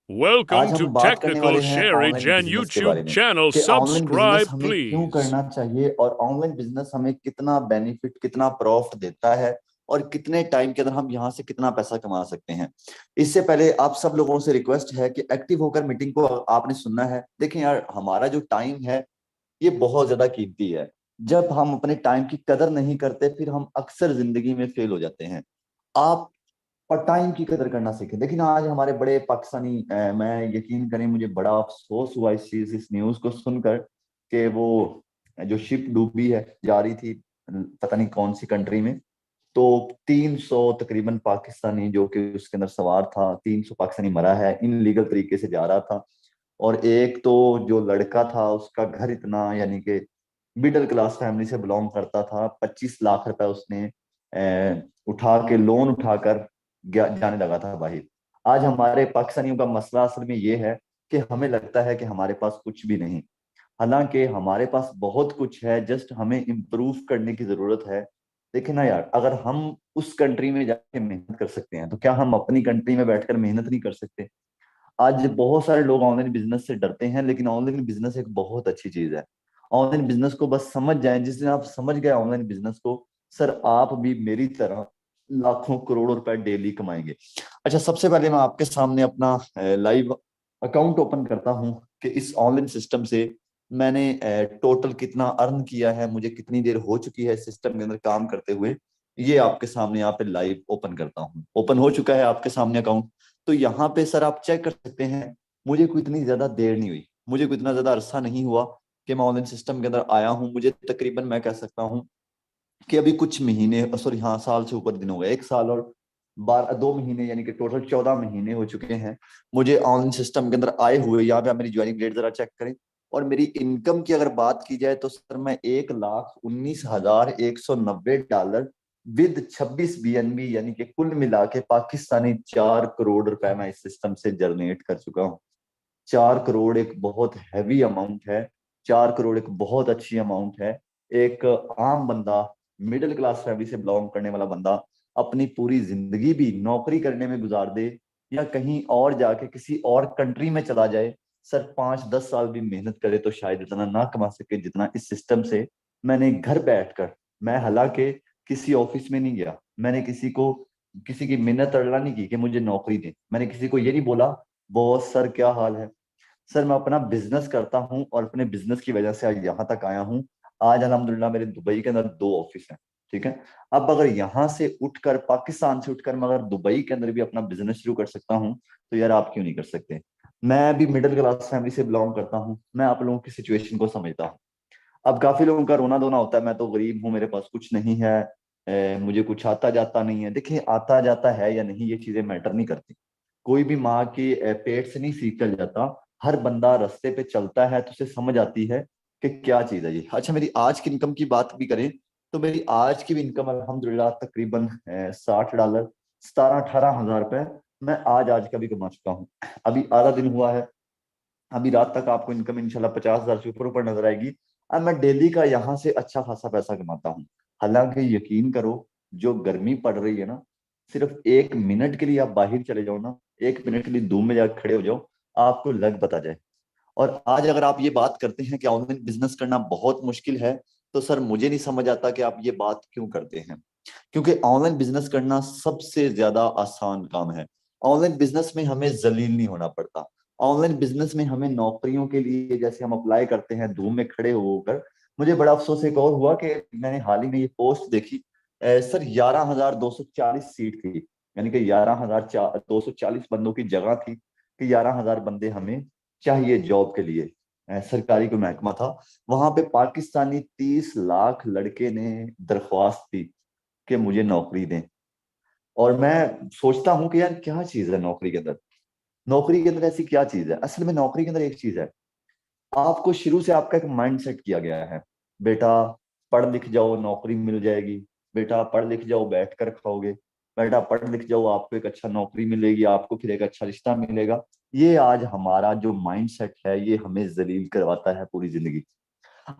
आज Welcome to हम बात करने Technical वाले हैं Sharage ऑनलाइन and बिजनेस के YouTube बारे में channel. कि ऑनलाइन बिजनेस Subscribe, हमें क्यों please. करना चाहिए और ऑनलाइन बिजनेस हमें कितना बेनिफिट, कितना प्रॉफिट देता है और कितने टाइम के अंदर हम यहाँ से कितना पैसा कमा सकते हैं। इससे पहले आप सब लोगों से रिक्वेस्ट है कि एक्टिव होकर मीटिंग को आपने सुनना है। देखें यार, हमारा जो टाइम है ये बहुत ज्यादा कीमती है। जब हम अपने टाइम की कदर नहीं करते फिर हम अक्सर जिंदगी में फेल हो जाते हैं। आप और टाइम की कदर करना सीखें। लेकिन आज हमारे बड़े पाकिस्तानी मैं यकीन करें, मुझे बड़ा अफसोस हुआ इस न्यूज को सुनकर कि वो जो शिप डूबी है, जा रही थी पता नहीं कौन सी कंट्री में, तो 300 तकरीबन पाकिस्तानी जो कि उसके अंदर सवार था, 300 पाकिस्तानी मरा है, इनलीगल तरीके से जा रहा था। और एक तो जो लड़का था उसका घर इतना, यानी कि मिडिल क्लास फैमिली से बिलोंग करता था, 25 लाख रुपए उसने उठा के, लोन उठाकर जाने लगा था बाहर। आज हमारे पाकिस्तानियों का मसला असल में ये है कि हमें लगता है कि हमारे पास कुछ भी नहीं, हालांकि हमारे पास बहुत कुछ है, जस्ट हमें इम्प्रूव करने की जरूरत है। देखिए ना यार, अगर हम उस कंट्री में जाके मेहनत कर सकते हैं तो क्या हम अपनी कंट्री में बैठकर मेहनत नहीं कर सकते? आज बहुत सारे लोग ऑनलाइन बिजनेस से डरते हैं, लेकिन ऑनलाइन बिजनेस एक बहुत अच्छी चीज है। ऑनलाइन बिजनेस को बस समझ जाएं, जिस दिन आप समझ गए ऑनलाइन बिजनेस को, सर आप भी मेरी तरह लाखों करोड़ों रुपए डेली कमाएंगे। अच्छा, सबसे पहले मैं आपके सामने अपना लाइव अकाउंट ओपन करता हूं कि इस ऑनलाइन सिस्टम से मैंने टोटल कितना अर्न किया है, मुझे कितनी देर हो चुकी है सिस्टम के अंदर काम करते हुए। ये आपके सामने यहाँ पे लाइव ओपन करता हूँ। ओपन हो चुका है आपके सामने अकाउंट। तो यहाँ पे सर आप चेक कर सकते हैं, मुझे कोई इतनी ज्यादा देर नहीं हुई, मुझे कोई इतना ज्यादा अरसा नहीं हुआ कि मैं ऑनलाइन सिस्टम के अंदर आया हूँ। मुझे तकरीबन मैं कह सकता हूँ कि अभी कुछ महीने, सॉरी हाँ, साल से ऊपर दिन हो गए, 1 साल और 2 महीने, यानी कि टोटल 14 महीने हो चुके हैं मुझे ऑनलाइन सिस्टम के अंदर आए हुए। यहाँ पे आप मेरी ज्वाइनिंग डेट जरा चेक करें। और मेरी इनकम की अगर बात की जाए तो सर मैं 1,19,190 डॉलर विद 26 BNB, यानी कि कुल मिला के पाकिस्तानी 4 करोड़ रुपए मैं इस सिस्टम से जनरेट कर चुका हूँ। 4 करोड़ एक बहुत हैवी अमाउंट है। 4 करोड़ एक बहुत अच्छी अमाउंट है। एक आम बंदा, मिडिल क्लास फैमिली से बिलोंग करने वाला बंदा अपनी पूरी जिंदगी भी नौकरी करने में गुजार दे या कहीं और जाके किसी और कंट्री में चला जाए, सर 5-10 साल भी मेहनत करे तो शायद इतना ना कमा सके जितना इस सिस्टम से मैंने घर बैठकर। मैं हालांकि किसी ऑफिस में नहीं गया, मैंने किसी की मिन्नत अड़ला नहीं की कि मुझे नौकरी दे, मैंने किसी को ये नहीं बोला बॉस सर क्या हाल है। सर मैं अपना बिजनेस करता हूँ और अपने बिजनेस की वजह से आज यहाँ तक आया हूँ। आज अल्हम्दुलिल्लाह मेरे दुबई के अंदर 2 ऑफिस हैं। ठीक है। अब अगर यहाँ से उठकर, पाकिस्तान से उठकर मैं अगर दुबई के अंदर भी अपना बिजनेस शुरू कर सकता हूँ तो यार आप क्यों नहीं कर सकते? मैं भी मिडिल क्लास फैमिली से बिलोंग करता हूँ, मैं आप लोगों की सिचुएशन को समझता हूँ। अब काफी लोगों का रोना धोना होता है, मैं तो गरीब हूँ, मेरे पास कुछ नहीं है, मुझे कुछ आता जाता नहीं है। देखिए, आता जाता है या नहीं ये चीजें मैटर नहीं करती। कोई भी माँ के पेट से नहीं सीख कर जाता। हर बंदा रास्ते पे चलता है तो उसे समझ आती है कि क्या चीज है ये। अच्छा, मेरी आज की इनकम की बात भी करें तो मेरी आज की भी इनकम अल्हम्दुलिल्लाह तकरीबन $60, 17-18 हज़ार रुपए मैं आज का भी कमा चुका हूँ। अभी आधा दिन हुआ है, अभी रात तक आपको इनकम इंशाल्लाह 50 हज़ार से ऊपर ऊपर नजर आएगी। अब मैं डेली का यहाँ से अच्छा खासा पैसा कमाता हूँ। हालांकि यकीन करो, जो गर्मी पड़ रही है ना, सिर्फ 1 मिनट के लिए आप बाहर चले जाओ ना, 1 मिनट के लिए धूप में जाकर खड़े हो जाओ, आपको लग पता जाए। और आज अगर आप ये बात करते हैं कि ऑनलाइन बिजनेस करना बहुत मुश्किल है, तो सर मुझे नहीं समझ आता कि आप ये बात क्यों करते हैं। क्योंकि ऑनलाइन बिजनेस करना सबसे ज्यादा आसान काम है। ऑनलाइन बिजनेस में हमें जलील नहीं होना पड़ता। ऑनलाइन बिजनेस में हमें नौकरियों के लिए जैसे हम अप्लाई करते हैं धूम में खड़े होकर, मुझे बड़ा अफसोस एक और हुआ कि मैंने हाल ही में ये पोस्ट देखी, सर 11,240 सीट थी, यानी कि 11,240 बंदों की जगह थी कि 11,000 बंदे हमें चाहिए जॉब के लिए। सरकारी कोई महकमा था, वहां पे पाकिस्तानी 30 लाख लड़के ने दरख्वास्त दी कि मुझे नौकरी दें। और मैं सोचता हूँ कि यार क्या चीज है नौकरी के अंदर, नौकरी के अंदर ऐसी क्या चीज है? असल में नौकरी के अंदर एक चीज है, आपको शुरू से आपका एक माइंड सेट किया गया है, बेटा पढ़ लिख जाओ नौकरी मिल जाएगी, बेटा पढ़ लिख जाओ बैठ कर खाओगे, बेटा पढ़ लिख जाओ आपको एक अच्छा नौकरी मिलेगी, आपको फिर एक अच्छा रिश्ता मिलेगा। ये आज हमारा जो माइंड सेट है ये हमें जलील करवाता है पूरी जिंदगी।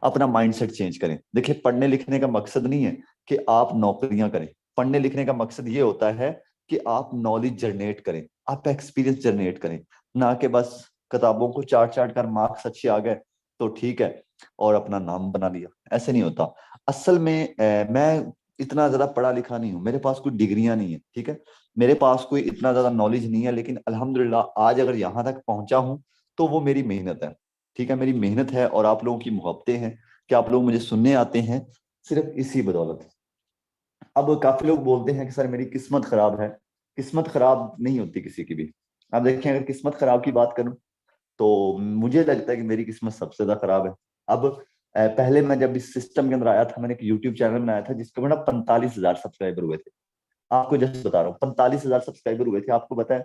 अपना माइंडसेट चेंज करें। देखिए, पढ़ने लिखने का मकसद नहीं है कि आप नौकरियां करें। पढ़ने लिखने का मकसद ये होता है कि आप नॉलेज जनरेट करें, आप एक्सपीरियंस जनरेट करें। ना कि बस किताबों को चाट चाट कर मार्क्स अच्छे आ गए तो ठीक है और अपना नाम बना लिया। ऐसे नहीं होता। असल में मैं इतना ज्यादा पढ़ा लिखा नहीं हूँ, मेरे पास कोई डिग्रियां नहीं है, ठीक है, मेरे पास कोई इतना ज्यादा नॉलेज नहीं है, लेकिन अल्हम्दुलिल्लाह आज अगर यहाँ तक पहुंचा हूँ तो वो मेरी मेहनत है। ठीक है, मेरी मेहनत है और आप लोगों की मोहब्बतें हैं कि आप लोग मुझे सुनने आते हैं, सिर्फ इसी बदौलत। अब काफी लोग बोलते हैं कि सर मेरी किस्मत खराब है। किस्मत खराब नहीं होती किसी की भी। आप देखें, अगर किस्मत खराब की बात करूं तो मुझे लगता है कि मेरी किस्मत सबसे ज्यादा खराब है। अब पहले मैं जब इस सिस्टम के अंदर आया था, मैंने एक यूट्यूब चैनल बनाया था जिसके ऊपर ना 45,000 सब्सक्राइबर हुए थे। आपको जस्ट बता रहा हूँ, 45,000 सब्सक्राइबर हुए थे। आपको पता है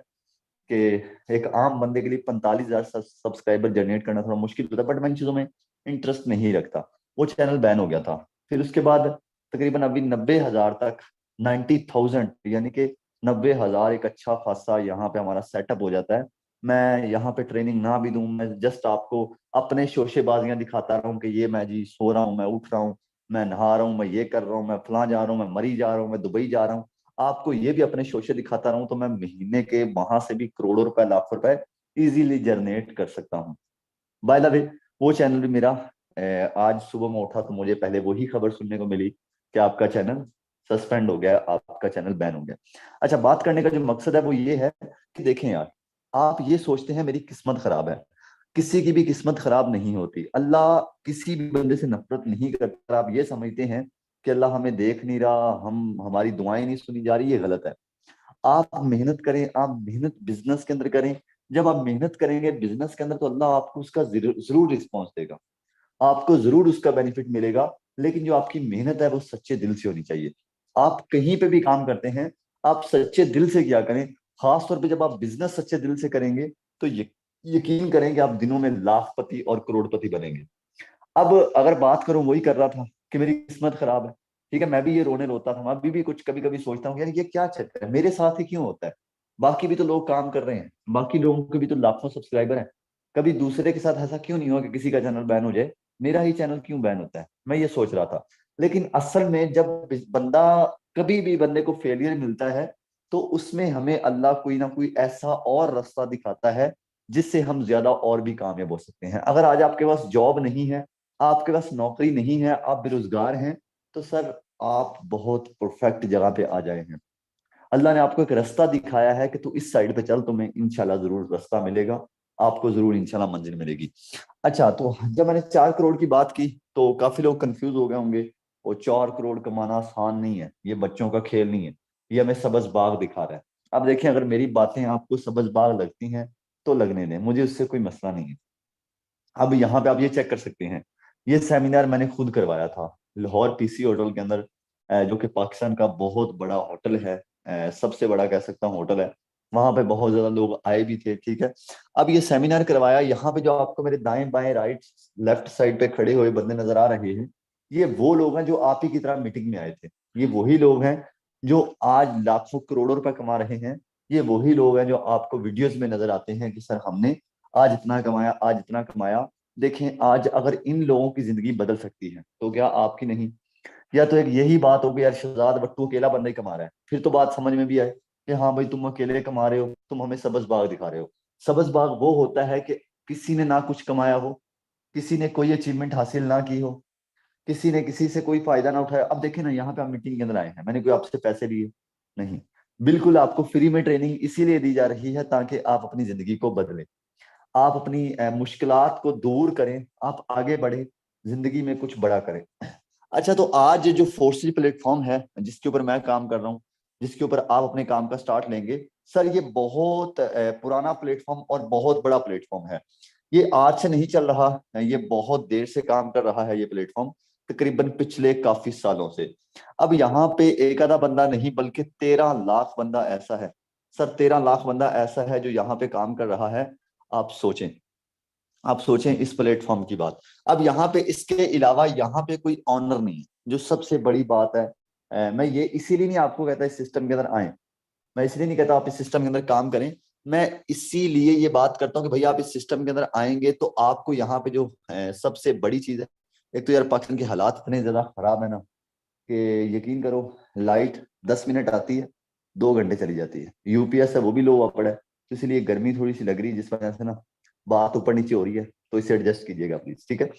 कि एक आम बंदे के लिए 45,000 सब्सक्राइबर जनरेट करना थोड़ा मुश्किल होता है, बट मैं इन चीजों में इंटरेस्ट नहीं रखता। वो चैनल बैन हो गया था। फिर उसके बाद तकरीबन अभी 90,000 तक, 90,000 यानी कि 90,000 एक अच्छा खासा यहाँ पे हमारा सेटअप हो जाता है। मैं यहाँ पे ट्रेनिंग ना भी दूं, मैं जस्ट आपको अपने शोशेबाजियां दिखाता रहा हूँ कि ये मैं जी सो रहा हूँ, मैं उठ रहा हूँ, मैं नहा रहा हूँ, मैं ये कर रहा हूँ, मैं फलां जा रहा हूँ, मैं मरी जा रहा हूँ, मैं दुबई जा रहा हूँ, आपको ये भी अपने शोशे दिखाता रहूं, तो मैं महीने के वहां से भी करोड़ों रुपए, लाखों रुपए इजीली जनरेट कर सकता हूँ। बाय द वे, वो चैनल भी मेरा आज सुबह में उठा तो मुझे पहले वही खबर सुनने को मिली कि आपका चैनल सस्पेंड हो गया, आपका चैनल बैन हो गया। अच्छा, बात करने का जो मकसद है वो ये है कि देखें यार, आप ये सोचते हैं मेरी किस्मत खराब है, किसी की भी किस्मत खराब नहीं होती। अल्लाह किसी भी बंदे से नफरत नहीं करता। आप ये समझते हैं कि अल्लाह हमें देख नहीं रहा, हम हमारी दुआएं नहीं सुनी जा रही, ये गलत है। आप मेहनत करें, आप मेहनत बिजनेस के अंदर करें। जब आप मेहनत करेंगे बिजनेस के अंदर तो अल्लाह आपको उसका जरूर रिस्पॉन्स देगा, आपको जरूर उसका बेनिफिट मिलेगा। लेकिन जो आपकी मेहनत है वो सच्चे दिल से होनी चाहिए। आप कहीं पे भी काम करते हैं, आप सच्चे दिल से किया करें। खास तौर पे जब आप बिजनेस सच्चे दिल से करेंगे तो यकीन करेंगे आप दिनों में लाखपति और करोड़पति बनेंगे। अब अगर बात करूं, वही कर रहा था कि मेरी किस्मत खराब है। ठीक है, मैं भी ये रोने रोता था, मैं अभी भी कुछ कभी कभी सोचता हूँ यार ये क्या चक्कर है, मेरे साथ ही क्यों होता है। बाकी भी तो लोग काम कर रहे हैं, बाकी लोगों के भी तो लाखों सब्सक्राइबर हैं। कभी दूसरे के साथ ऐसा क्यों नहीं हुआ कि किसी का चैनल बैन हो जाए, मेरा ही चैनल क्यों बैन होता है, मैं ये सोच रहा था। लेकिन असल में जब बंदा, कभी भी बंदे को फेलियर मिलता है तो उसमें हमें अल्लाह कोई ना कोई ऐसा और रास्ता दिखाता है जिससे हम ज्यादा और भी कामयाब हो सकते हैं। अगर आज आपके पास जॉब नहीं है, आपके पास नौकरी नहीं है, आप बेरोजगार हैं, तो सर आप बहुत परफेक्ट जगह पे आ जाए हैं। अल्लाह ने आपको एक रास्ता दिखाया है कि तू इस साइड पे चल, तुम्हें इंशाल्लाह जरूर रास्ता मिलेगा, आपको जरूर इंशाल्लाह मंजिल मिलेगी। अच्छा, तो जब मैंने 4 करोड़ की बात की तो काफी लोग कंफ्यूज हो गए होंगे। वो 4 करोड़ कमाना आसान नहीं है, ये बच्चों का खेल नहीं है, ये हमें सबज बाग दिखा रहा है। अब देखें, अगर मेरी बातें आपको सबज बाग लगती हैं तो लगने दें, मुझे उससे कोई मसला नहीं है। अब यहाँ पे आप ये चेक कर सकते हैं, ये सेमिनार मैंने खुद करवाया था लाहौर पीसी होटल के अंदर, जो कि पाकिस्तान का बहुत बड़ा होटल है, सबसे बड़ा कह सकता हूँ होटल है। वहां पे बहुत ज्यादा लोग आए भी थे, ठीक है। अब ये सेमिनार करवाया, यहाँ पे जो आपको मेरे दाएं बाएं राइट लेफ्ट साइड पे खड़े हुए बंदे नजर आ रहे हैं, ये वो लोग हैं जो आप ही की तरह मीटिंग में आए थे। ये वही लोग हैं जो आज लाखों करोड़ों रुपए कमा रहे हैं। ये वही लोग हैं जो आपको वीडियोस में नजर आते हैं कि सर हमने आज इतना कमाया, आज इतना कमाया। देखें, आज अगर इन लोगों की जिंदगी बदल सकती है तो क्या आपकी नहीं। या तो एक यही बात हो कि यार शहजाद बट्टू अकेला बंदा ही कमा रहा है, फिर तो बात समझ में भी आए कि हाँ भाई तुम अकेले कमा रहे हो, तुम हमें सबज बाग दिखा रहे हो। सबज बाग वो होता है कि किसी ने ना कुछ कमाया हो, किसी ने कोई अचीवमेंट हासिल ना की हो, किसी ने किसी से कोई फायदा ना उठाया। अब देखें ना, यहाँ पे आप मीटिंग के अंदर आए हैं, मैंने कोई आपसे पैसे लिए नहीं, बिल्कुल आपको फ्री में ट्रेनिंग इसीलिए दी जा रही है ताकि आप अपनी जिंदगी को बदलें, आप अपनी मुश्किलात को दूर करें, आप आगे बढ़े, जिंदगी में कुछ बड़ा करें। अच्छा, तो आज जो फोर्सेज प्लेटफॉर्म है जिसके ऊपर मैं काम कर रहा हूँ, जिसके ऊपर आप अपने काम का स्टार्ट लेंगे, सर ये बहुत पुराना प्लेटफॉर्म और बहुत बड़ा प्लेटफॉर्म है। ये आज से नहीं चल रहा, ये बहुत देर से काम कर रहा है ये प्लेटफॉर्म, तकरीबन पिछले काफी सालों से। अब यहाँ पे एक आधा बंदा नहीं बल्कि 13 लाख बंदा ऐसा है। सर 13 लाख बंदा ऐसा है जो यहाँ पे काम कर रहा है। आप सोचें, आप सोचें इस प्लेटफॉर्म की बात। अब यहाँ पे इसके अलावा यहाँ पे कोई ऑनर नहीं है, जो सबसे बड़ी बात है। मैं ये इसीलिए नहीं आपको कहता इस सिस्टम के अंदर आए, मैं इसलिए नहीं कहता आप इस सिस्टम के अंदर काम करें, मैं इसीलिए ये बात करता हूँ कि भैया आप इस सिस्टम के अंदर आएंगे तो आपको यहाँ पे जो सबसे बड़ी चीज है, एक तो यार पाकिस्तान के हालात इतने ज्यादा खराब है ना कि यकीन करो, लाइट 10 मिनट आती है, 2 घंटे चली जाती है। यूपीएस है वो भी लो पड़ा है, तो इसलिए गर्मी थोड़ी सी लग रही है, जिस वजह से ना बात ऊपर नीचे हो रही है, तो इसे एडजस्ट कीजिएगा प्लीज, ठीक है।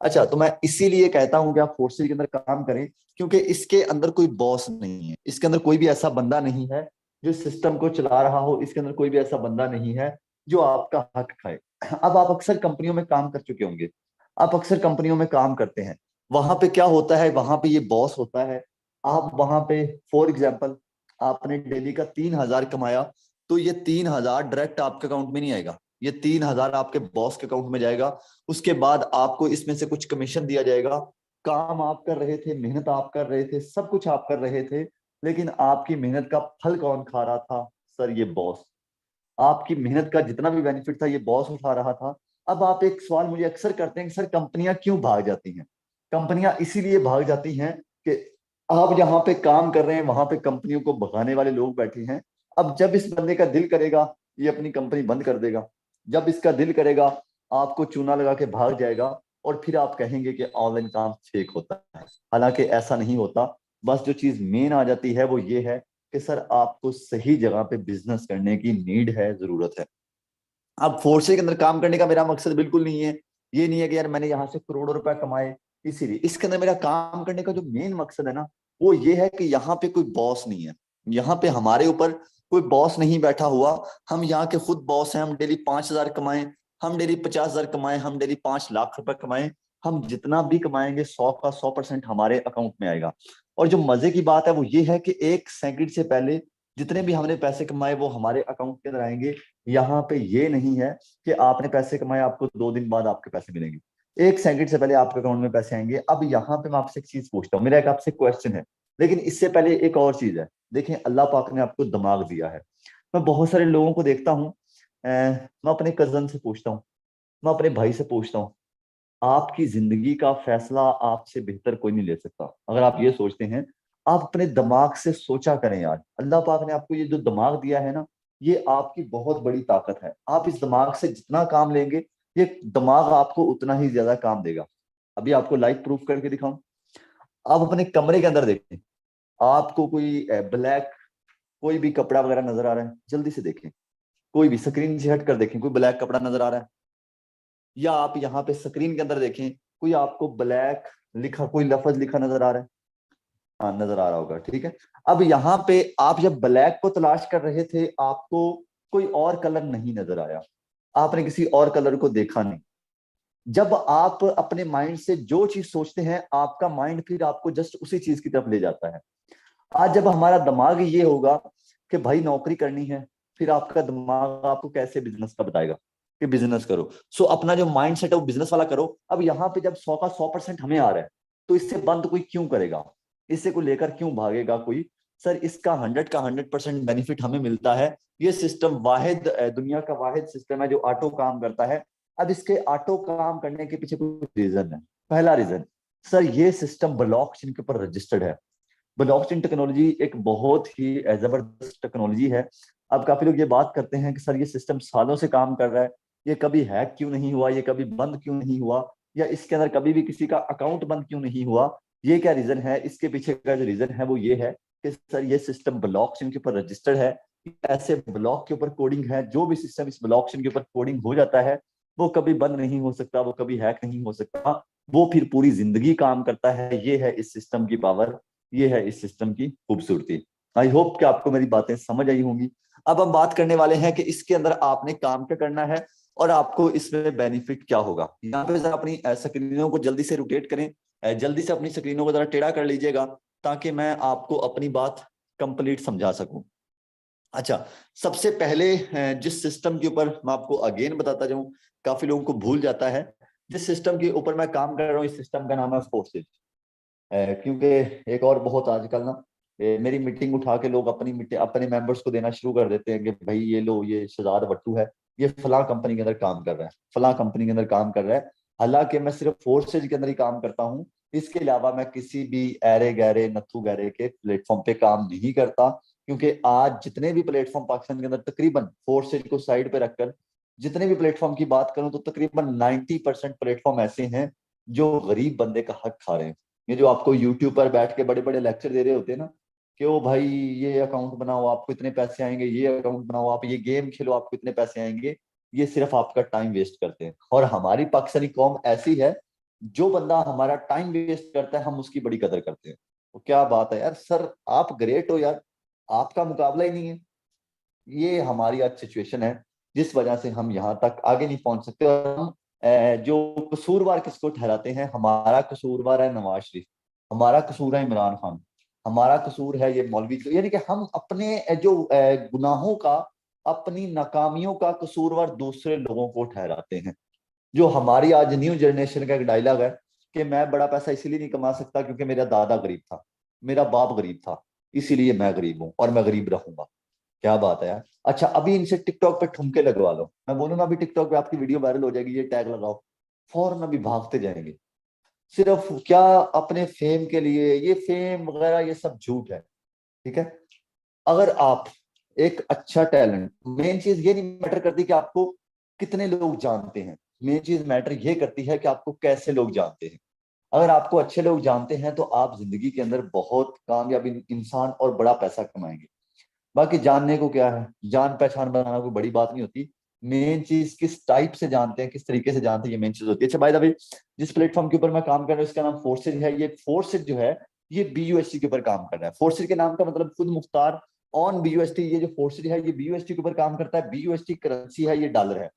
अच्छा, तो मैं इसीलिए कहता हूं कि आप फोर्सेज के अंदर काम करें, क्योंकि इसके अंदर कोई बॉस नहीं है, इसके अंदर कोई भी ऐसा बंदा नहीं है जो सिस्टम को चला रहा हो, इसके अंदर कोई भी ऐसा बंदा नहीं है जो आपका हक खाए। अब आप अक्सर कंपनियों में काम कर चुके होंगे, आप अक्सर कंपनियों में काम करते हैं, वहां पे क्या होता है, वहां पे ये बॉस होता है। आप वहां पे फॉर एग्जाम्पल आपने डेली का 3,000 कमाया, तो ये 3,000 डायरेक्ट आपके अकाउंट में नहीं आएगा, ये 3,000 आपके बॉस के अकाउंट में जाएगा। उसके बाद आपको इसमें से कुछ कमीशन दिया जाएगा। काम आप कर रहे थे, मेहनत आप कर रहे थे, सब कुछ आप कर रहे थे, लेकिन आपकी मेहनत का फल कौन खा रहा था? सर, ये बॉस। आपकी मेहनत का जितना भी बेनिफिट था ये बॉस उठा रहा था। अब आप एक सवाल मुझे अक्सर करते हैं कि सर कंपनियां क्यों भाग जाती हैं? कंपनियां इसीलिए भाग जाती हैं कि आप जहां पे काम कर रहे हैं वहां पे कंपनियों को भगाने वाले लोग बैठे हैं। अब जब इस बंदे का दिल करेगा ये अपनी कंपनी बंद कर देगा, जब इसका दिल करेगा आपको चूना लगा के भाग जाएगा, और फिर आप कहेंगे कि ऑनलाइन काम फेक होता है। हालांकि ऐसा नहीं होता। बस जो चीज मेन आ जाती है वो ये है कि सर आपको सही जगह पे बिजनेस करने की नीड है, जरूरत है। अब फोर्से के अंदर काम करने का मेरा मकसद बिल्कुल नहीं है, ये नहीं है कि यार मैंने यहाँ से करोड़ों रुपए कमाए, इसीलिए इसके अंदर मेरा काम करने का जो मेन मकसद है ना, वो ये है कि यहाँ पे कोई बॉस नहीं है, यहाँ पे हमारे ऊपर कोई बॉस नहीं बैठा हुआ। हम यहाँ के खुद बॉस हैं। हम डेली 5,000 कमाएं, हम डेली 50,000 कमाएं, हम डेली 5 लाख रुपए कमाएं, हम जितना भी कमाएंगे 100 का 100% हमारे अकाउंट में आएगा। और जो मजे की बात है वो ये है कि 1 सेकंड से पहले जितने भी हमने पैसे कमाए वो हमारे अकाउंट के अंदर आएंगे। यहाँ पे ये नहीं है कि आपने पैसे कमाए आपको 2 दिन बाद आपके पैसे मिलेंगे, 1 सेकंड से पहले आपके अकाउंट में पैसे आएंगे। अब यहाँ पे मैं आपसे एक चीज पूछता हूँ, मेरा एक आपसे क्वेश्चन है, लेकिन इससे पहले एक और चीज है। देखें, अल्लाह पाक ने आपको दिमाग दिया है। मैं बहुत सारे लोगों को देखता हूँ, मैं अपने कजन से पूछता हूँ, मैं अपने भाई से पूछता हूँ, आपकी जिंदगी का फैसला आपसे बेहतर कोई नहीं ले सकता। अगर आप ये सोचते हैं, आप अपने दिमाग से सोचा करें यार, अल्लाह पाक ने आपको ये जो दिमाग दिया है ना, ये आपकी बहुत बड़ी ताकत है। आप इस दिमाग से जितना काम लेंगे, ये दिमाग आपको उतना ही ज्यादा काम देगा। अभी आपको लाइव प्रूफ करके दिखाऊं। आप अपने कमरे के अंदर देखें, आपको कोई ब्लैक कोई भी कपड़ा वगैरह नजर आ रहा है, जल्दी से देखें। कोई भी स्क्रीन से हट कर देखें, कोई ब्लैक कपड़ा नजर आ रहा है? या आप यहाँ पे स्क्रीन के अंदर देखें, कोई आपको ब्लैक लिखा कोई लफ्ज लिखा नजर आ रहा है? हाँ, नजर आ रहा होगा, ठीक है। अब यहाँ पे आप जब ब्लैक को तलाश कर रहे थे, आपको कोई और कलर नहीं नजर आया, आपने किसी और कलर को देखा नहीं। जब आप अपने माइंड से जो चीज सोचते हैं, आपका माइंड फिर आपको जस्ट उसी चीज की तरफ ले जाता है। आज जब हमारा दिमाग ये होगा कि भाई नौकरी करनी है, फिर आपका दिमाग आपको कैसे बिजनेस का बताएगा कि बिजनेस करो। सो अपना जो माइंड सेट है वो बिजनेस वाला करो। अब यहाँ पे जब 100 का 100% हमें आ रहा है, तो इससे बंद कोई क्यों करेगा? इससे कोई लेकर क्यों भागेगा कोई? सर, इसका 100 का 100% बेनिफिट हमें मिलता है। ये सिस्टम वाहिद दुनिया का वाहिद सिस्टम है जो ऑटो काम करता है। अब इसके ऑटो काम करने के पीछे कुछ रीजन है। पहला रीजन, सर ये सिस्टम ब्लॉकचेन के ऊपर रजिस्टर्ड है। ब्लॉकचेन टेक्नोलॉजी एक बहुत ही जबरदस्त टेक्नोलॉजी है। अब काफी लोग ये बात करते हैं कि सर ये सिस्टम सालों से काम कर रहा है, ये कभी हैक क्यों नहीं हुआ, ये कभी बंद क्यों नहीं हुआ, या इसके अंदर कभी भी किसी का अकाउंट बंद क्यों नहीं हुआ? ये क्या रीजन है? इसके पीछे का जो रीजन है वो ये है कि सर ये सिस्टम ब्लॉकचेन के ऊपर रजिस्टर्ड है। ऐसे ब्लॉक के ऊपर कोडिंग है, जो भी सिस्टम इस ब्लॉकचेन के ऊपर कोडिंग हो जाता है वो कभी बंद नहीं हो सकता, वो कभी हैक नहीं हो सकता, वो फिर पूरी जिंदगी काम करता है। ये है इस सिस्टम की पावर, ये है इस सिस्टम की खूबसूरती। आई होप कि आपको मेरी बातें समझ आई होंगी। अब हम बात करने वाले हैं कि इसके अंदर आपने काम क्या करना है और आपको इसमें बेनिफिट क्या होगा। यहाँ पे जरा अपनी स्क्रीनों को जल्दी से रोटेट करें, जल्दी से अपनी स्क्रीनों को जरा टेढ़ा कर लीजिएगा, ताकि मैं आपको अपनी बात कंप्लीट समझा सकूं। अच्छा, सबसे पहले जिस सिस्टम के ऊपर मैं आपको अगेन बताता जाऊं, काफी लोगों को भूल जाता है, जिस सिस्टम के ऊपर मैं काम कर रहा हूँ इस सिस्टम का नाम है फोर्सेज। क्योंकि एक और बहुत आजकल ना मेरी मीटिंग उठा के लोग अपने मेंबर्स को देना शुरू कर देते हैं कि भाई ये लो, ये शहजाद वट्टू है, ये फलां कंपनी के अंदर काम कर रहा है, फलां कंपनी के अंदर काम कर रहा है। हालांकि मैं सिर्फ फोर्सेज के अंदर ही काम करता हूँ, इसके अलावा मैं किसी भी ऐरे गहरे नत्थु गहरे के प्लेटफॉर्म पे काम नहीं करता। क्योंकि आज जितने भी प्लेटफॉर्म पाकिस्तान के अंदर, तकरीबन फोर्सेज को साइड पे रखकर जितने भी प्लेटफॉर्म की बात करूं, तो तकरीबन 90% प्लेटफॉर्म ऐसे हैं जो गरीब बंदे का हक खा रहे हैं। ये जो आपको यूट्यूब पर बैठ के बड़े बड़े लेक्चर दे रहे होते हैं ना, कि ओ भाई ये अकाउंट बनाओ आपको इतने पैसे आएंगे, ये अकाउंट बनाओ आप ये गेम खेलो आपको इतने पैसे आएंगे, ये सिर्फ आपका टाइम वेस्ट करते हैं। और हमारी पाकिस्तानी कौम ऐसी है, जो बंदा हमारा टाइम वेस्ट करता है हम उसकी बड़ी कदर करते हैं। तो क्या बात है यार, सर आप ग्रेट हो यार, आपका मुकाबला ही नहीं है। ये हमारी आज सिचुएशन है, जिस वजह से हम यहाँ तक आगे नहीं पहुंच सकते। और हम जो कसूरवार किसको ठहराते हैं, हमारा कसूरवार है नवाज शरीफ, हमारा कसूर है इमरान खान, हमारा कसूर है ये मौलवी। यानी कि हम अपने जो गुनाहों का, अपनी नाकामियों का कसूरवार दूसरे लोगों को ठहराते हैं। जो हमारी आज न्यू जनरेशन का एक डायलॉग है कि मैं बड़ा पैसा इसीलिए नहीं कमा सकता क्योंकि मेरा दादा गरीब था, मेरा बाप गरीब था, इसीलिए मैं गरीब हूं और मैं गरीब रहूंगा। क्या बात है यार। अच्छा अभी इनसे टिकटॉक पे ठुमके लगवा लो, मैं बोलूंगा अभी टिकटॉक पे आपकी वीडियो वायरल हो जाएगी, ये टैग लगाओ, फौरन अभी भागते जाएंगे। सिर्फ क्या, अपने फेम के लिए। ये फेम वगैरह ये सब झूठ है, ठीक है। अगर आप एक अच्छा टैलेंट, मेन चीज ये नहीं मैटर करती कि आपको कितने लोग जानते हैं, मेन चीज मैटर ये करती है कि आपको कैसे लोग जानते हैं। अगर आपको अच्छे लोग जानते हैं तो आप जिंदगी के अंदर बहुत कामयाब इंसान और बड़ा पैसा कमाएंगे। बाकी जानने को क्या है, जान पहचान बनाना कोई बड़ी बात नहीं होती। मेन चीज किस टाइप से जानते हैं, किस तरीके से जानते हैं, ये मेन चीज होती है। अच्छा बाय द वे, जिस प्लेटफॉर्म के ऊपर मैं काम कर रहा हूँ इसका नाम फोर्सेज है। ये फोर्सेज जो है ये BUSD के ऊपर काम कर रहा है। फोर्सेज के नाम का मतलब खुद मुख्तार ऑन BUSD। ये जो फोर्सेज है ये BUSD के ऊपर काम करता है। BUSD करेंसी है, ये डॉलर है।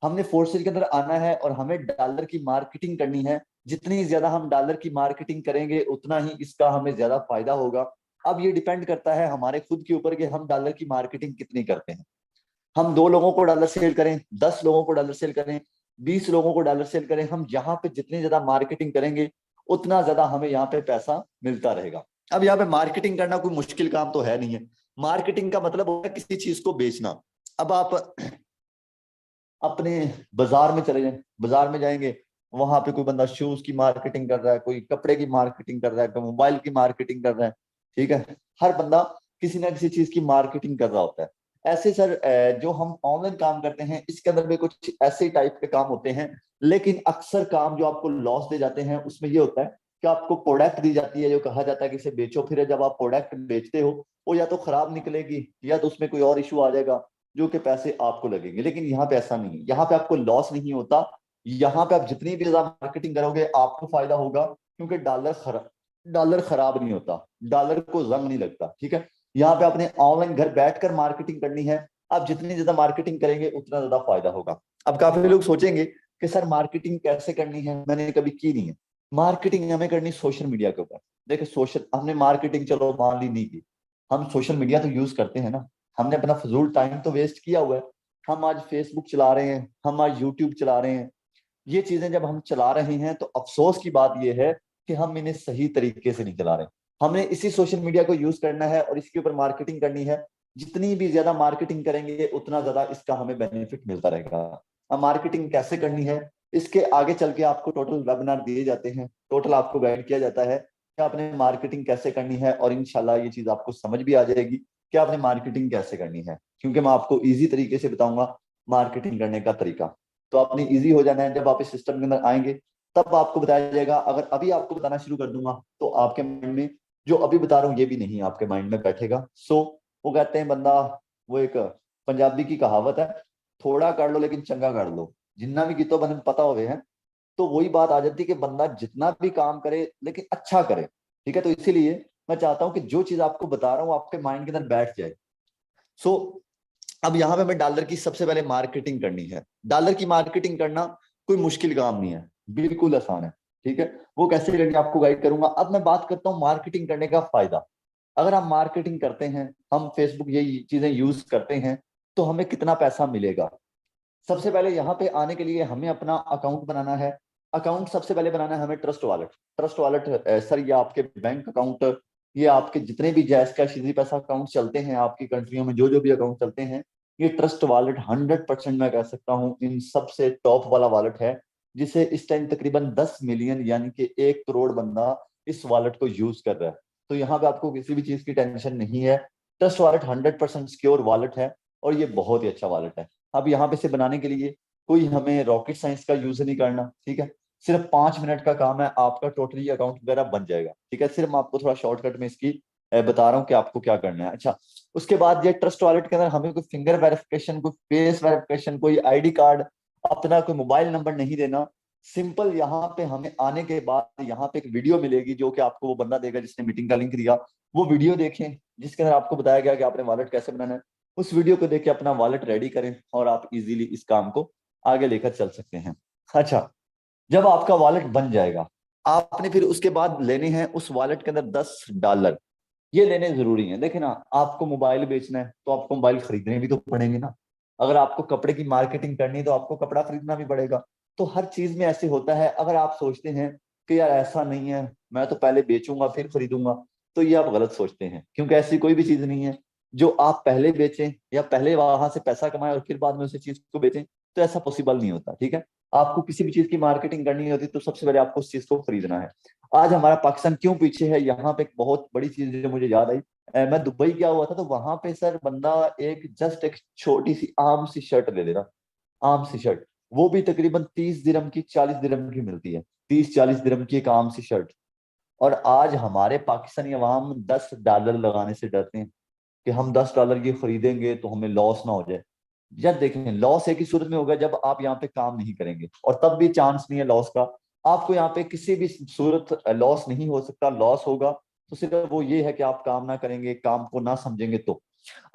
हमने फोर्सेज के अंदर आना है और हमें डॉलर की मार्केटिंग करनी है। जितनी ज्यादा हम डॉलर की मार्केटिंग करेंगे उतना ही इसका हमें ज्यादा फायदा होगा। अब ये डिपेंड करता है हमारे खुद के ऊपर कि हम डॉलर की मार्केटिंग कितनी करते हैं। हम 2 लोगों को डॉलर सेल करें, 10 लोगों को डॉलर सेल करें, 20 लोगों को डॉलर सेल करें, हम यहाँ पे जितनी ज्यादा मार्केटिंग करेंगे उतना ज्यादा हमें यहाँ पे पैसा मिलता रहेगा। अब यहाँ पे मार्केटिंग करना कोई मुश्किल काम तो है नहीं है। मार्केटिंग का मतलब होता है किसी चीज को बेचना। अब आप अपने बाजार में चले जाएं, बाजार में जाएंगे, वहां पे कोई बंदा शूज की मार्केटिंग कर रहा है, कोई कपड़े की मार्केटिंग कर रहा है, कोई मोबाइल की मार्केटिंग कर रहा है, ठीक है। हर बंदा किसी ना किसी चीज की मार्केटिंग कर रहा होता है। ऐसे सर जो हम ऑनलाइन काम करते हैं इसके अंदर भी कुछ ऐसे टाइप के काम होते हैं, लेकिन अक्सर काम जो आपको लॉस दे जाते हैं उसमें ये होता है कि आपको प्रोडक्ट दी जाती है जो कहा जाता है कि इसे बेचो, फिर जब आप प्रोडक्ट बेचते हो वो या तो खराब निकलेगी या तो उसमें कोई और इशू आ जाएगा जो कि पैसे आपको लगेंगे। लेकिन यहाँ पे ऐसा नहीं है, यहाँ पे आपको लॉस नहीं होता। यहाँ पे आप जितनी भी ज्यादा मार्केटिंग करोगे आपको फायदा होगा, क्योंकि डॉलर खराब नहीं होता, डॉलर को जंग नहीं लगता, ठीक है। यहाँ पे आपने ऑनलाइन घर बैठकर मार्केटिंग करनी है। आप जितनी ज्यादा मार्केटिंग करेंगे उतना ज्यादा फायदा होगा। अब काफी लोग सोचेंगे कि सर मार्केटिंग कैसे करनी है, मैंने कभी की नहीं है। मार्केटिंग हमें करनी सोशल मीडिया के ऊपर। देखिए सोशल, हमने मार्केटिंग चलो मान ली नहीं की, हम सोशल मीडिया तो यूज करते हैं ना। हमने अपना फजूल टाइम तो वेस्ट किया हुआ है। हम आज फेसबुक चला रहे हैं, हम आज यूट्यूब चला रहे हैं। ये चीजें जब हम चला रहे हैं तो अफसोस की बात यह है कि हम इन्हें सही तरीके से नहीं चला रहे। हमें इसी सोशल मीडिया को यूज करना है और इसके ऊपर मार्केटिंग करनी है। जितनी भी ज्यादा मार्केटिंग करेंगे उतना ज्यादा इसका हमें बेनिफिट मिलता रहेगा। अब मार्केटिंग कैसे करनी है इसके आगे चल के आपको टोटल वेबिनार दिए जाते हैं, टोटल आपको गाइड किया जाता है कि आपने मार्केटिंग कैसे करनी है, और इंशाल्लाह ये चीज आपको समझ भी आ जाएगी कि आपने मार्केटिंग कैसे करनी है, क्योंकि मैं आपको इजी तरीके से बताऊंगा मार्केटिंग करने का तरीका। तो आपने इजी हो जाना है, जब आप इस सिस्टम के अंदर आएंगे तब आपको बताया जाएगा। अगर अभी आपको बताना शुरू कर दूंगा तो आपके माइंड में जो अभी बता रहा हूँ ये भी नहीं आपके माइंड में बैठेगा। सो वो कहते हैं बंदा, वो एक पंजाबी की कहावत है, थोड़ा कर लो लेकिन चंगा कर लो, जिन्ना भी कितो बंदे पता हो हैं। तो वही बात आ जाती है कि बंदा जितना भी काम करे लेकिन अच्छा करे, ठीक है। तो इसीलिए मैं चाहता हूँ कि जो चीज आपको बता रहा हूँ आपके माइंड के अंदर बैठ जाए। सो अब यहाँ पे हमें डॉलर की सबसे पहले मार्केटिंग करनी है। डॉलर की मार्केटिंग करना कोई मुश्किल काम नहीं है, बिल्कुल आसान है, ठीक है। वो कैसे करनी आपको गाइड करूंगा। अब मैं बात करता हूँ मार्केटिंग करने का फायदा। अगर हम मार्केटिंग करते हैं, हम फेसबुक ये चीजें यूज करते हैं, तो हमें कितना पैसा मिलेगा। सबसे पहले यहाँ पे आने के लिए हमें अपना अकाउंट बनाना है। अकाउंट सबसे पहले बनाना है हमें trust wallet. Trust wallet sir ये आपके बैंक अकाउंट, ये आपके जितने भी जैस कैश इजी पैसा अकाउंट चलते हैं आपकी कंट्रियों में, जो जो भी अकाउंट चलते हैं, ये ट्रस्ट वॉलेट 100% मैं कह सकता हूँ इन सबसे टॉप वाला वॉलेट है, जिसे इस टाइम तकरीबन 10 मिलियन यानी कि 1 करोड़ बंदा इस वॉलेट को यूज कर रहा है। तो यहाँ पे आपको किसी भी चीज की टेंशन नहीं है। ट्रस्ट वॉलेट 100% सिक्योर वॉलेट है और ये बहुत ही अच्छा वॉलेट है। अब यहाँ पे से बनाने के लिए कोई हमें रॉकेट साइंस का यूज नहीं करना, ठीक है। सिर्फ 5 मिनट का काम है, आपका टोटली अकाउंट वगैरह बन जाएगा, ठीक है। सिर्फ मैं आपको थोड़ा शॉर्टकट में इसकी बता रहा हूँ कि आपको क्या करना है। अच्छा, उसके बाद ये ट्रस्ट वॉलेट के अंदर हमें कोई फिंगर वेरिफिकेशन, कोई फेस वेरिफिकेशन, कोई आईडी कार्ड, अपना कोई मोबाइल नंबर नहीं देना। सिंपल यहाँ पे हमें आने के बाद यहाँ पे एक वीडियो मिलेगी जो कि आपको वो बंदा देगा जिसने मीटिंग का लिंक दिया। वो वीडियो देखें जिसके अंदर आपको बताया गया कि आपने वॉलेट कैसे बनाना है। उस वीडियो को देख के अपना वॉलेट रेडी करें और आप इजीली इस काम को आगे लेकर चल सकते हैं। अच्छा, जब आपका वॉलेट बन जाएगा, आपने फिर उसके बाद लेने हैं उस वॉलेट के अंदर $10। ये लेने जरूरी है। देखिए ना, आपको मोबाइल बेचना है तो आपको मोबाइल खरीदने भी तो पड़ेंगे ना। अगर आपको कपड़े की मार्केटिंग करनी है तो आपको कपड़ा खरीदना भी पड़ेगा। तो हर चीज में ऐसे होता है। अगर आप सोचते हैं कि यार ऐसा नहीं है, मैं तो पहले बेचूंगा फिर खरीदूंगा, तो ये आप गलत सोचते हैं, क्योंकि ऐसी कोई भी चीज नहीं है जो आप पहले बेचें या पहले वहां से पैसा कमाएं और फिर बाद में उसी चीज को बेचें। तो ऐसा पॉसिबल नहीं होता, ठीक है। आपको किसी भी चीज की मार्केटिंग करनी होती तो सबसे पहले आपको उस चीज को खरीदना है। आज हमारा पाकिस्तान क्यों पीछे है, यहाँ पे एक बहुत बड़ी चीज जो मुझे याद आई। मैं दुबई गया हुआ था तो वहां पे सर बंदा एक छोटी सी आम सी शर्ट ले लेना, आम सी शर्ट, वो भी तकरीबन 30 दिरहम की, 40 दिरहम की मिलती है। 30-40 दिरहम की एक आम सी शर्ट। और आज हमारे पाकिस्तानी अवाम $10 लगाने से डरते हैं कि हम $10 की खरीदेंगे तो हमें लॉस ना हो जाए। यार देखें, लॉस एक ही सूरत में होगा जब आप यहाँ पे काम नहीं करेंगे, और तब भी चांस नहीं है लॉस का। आपको यहाँ पे किसी भी सूरत लॉस नहीं हो सकता। लॉस होगा तो सिर्फ वो ये है कि आप काम ना करेंगे, काम को ना समझेंगे तो।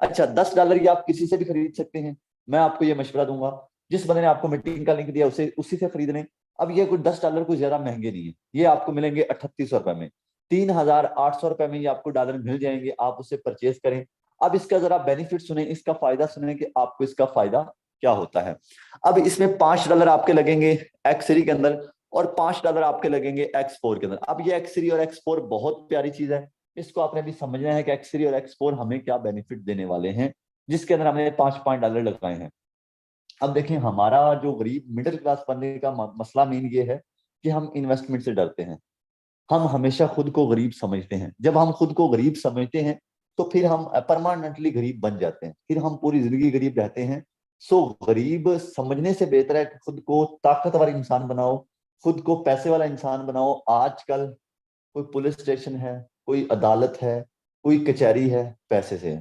अच्छा, $10 की आप किसी से भी खरीद सकते हैं। मैं आपको ये मशवरा दूंगा, जिस बंदे ने आपको मीटिंग का लिंक दिया उसे उसी से खरीद लें। अब ये कोई $10 कोई ज्यादा महंगे नहीं है, ये आपको मिलेंगे 3800 रुपए में। 3800 रुपए में ये आपको डॉलर मिल जाएंगे, आप उसे परचेज करें। अब इसका जरा बेनिफिट सुने, इसका फायदा सुने कि आपको इसका फायदा क्या होता है। अब इसमें $5 आपके लगेंगे एक्स3 के अंदर, और $5 आपके लगेंगे एक्स4 के अंदर। अब ये एक्स3 और एक्स4 बहुत प्यारी चीज है। इसको आपने भी समझना है कि एक्स3 और एक्स4 हमें क्या बेनिफिट देने वाले हैं, जिसके अंदर हमने 5-5 डॉलर लगाए हैं। अब देखें, हमारा जो गरीब मिडिल क्लास बनने का मसला मेन ये है कि हम इन्वेस्टमेंट से डरते हैं। हम हमेशा खुद को गरीब समझते हैं। जब हम खुद को गरीब समझते हैं तो फिर हम परमानेंटली गरीब बन जाते हैं, फिर हम पूरी जिंदगी गरीब रहते हैं। सो गरीब समझने से बेहतर है कि खुद को ताकतवर इंसान बनाओ, खुद को पैसे वाला इंसान बनाओ। आजकल कोई पुलिस स्टेशन है, कोई अदालत है, कोई कचहरी है, पैसे से है।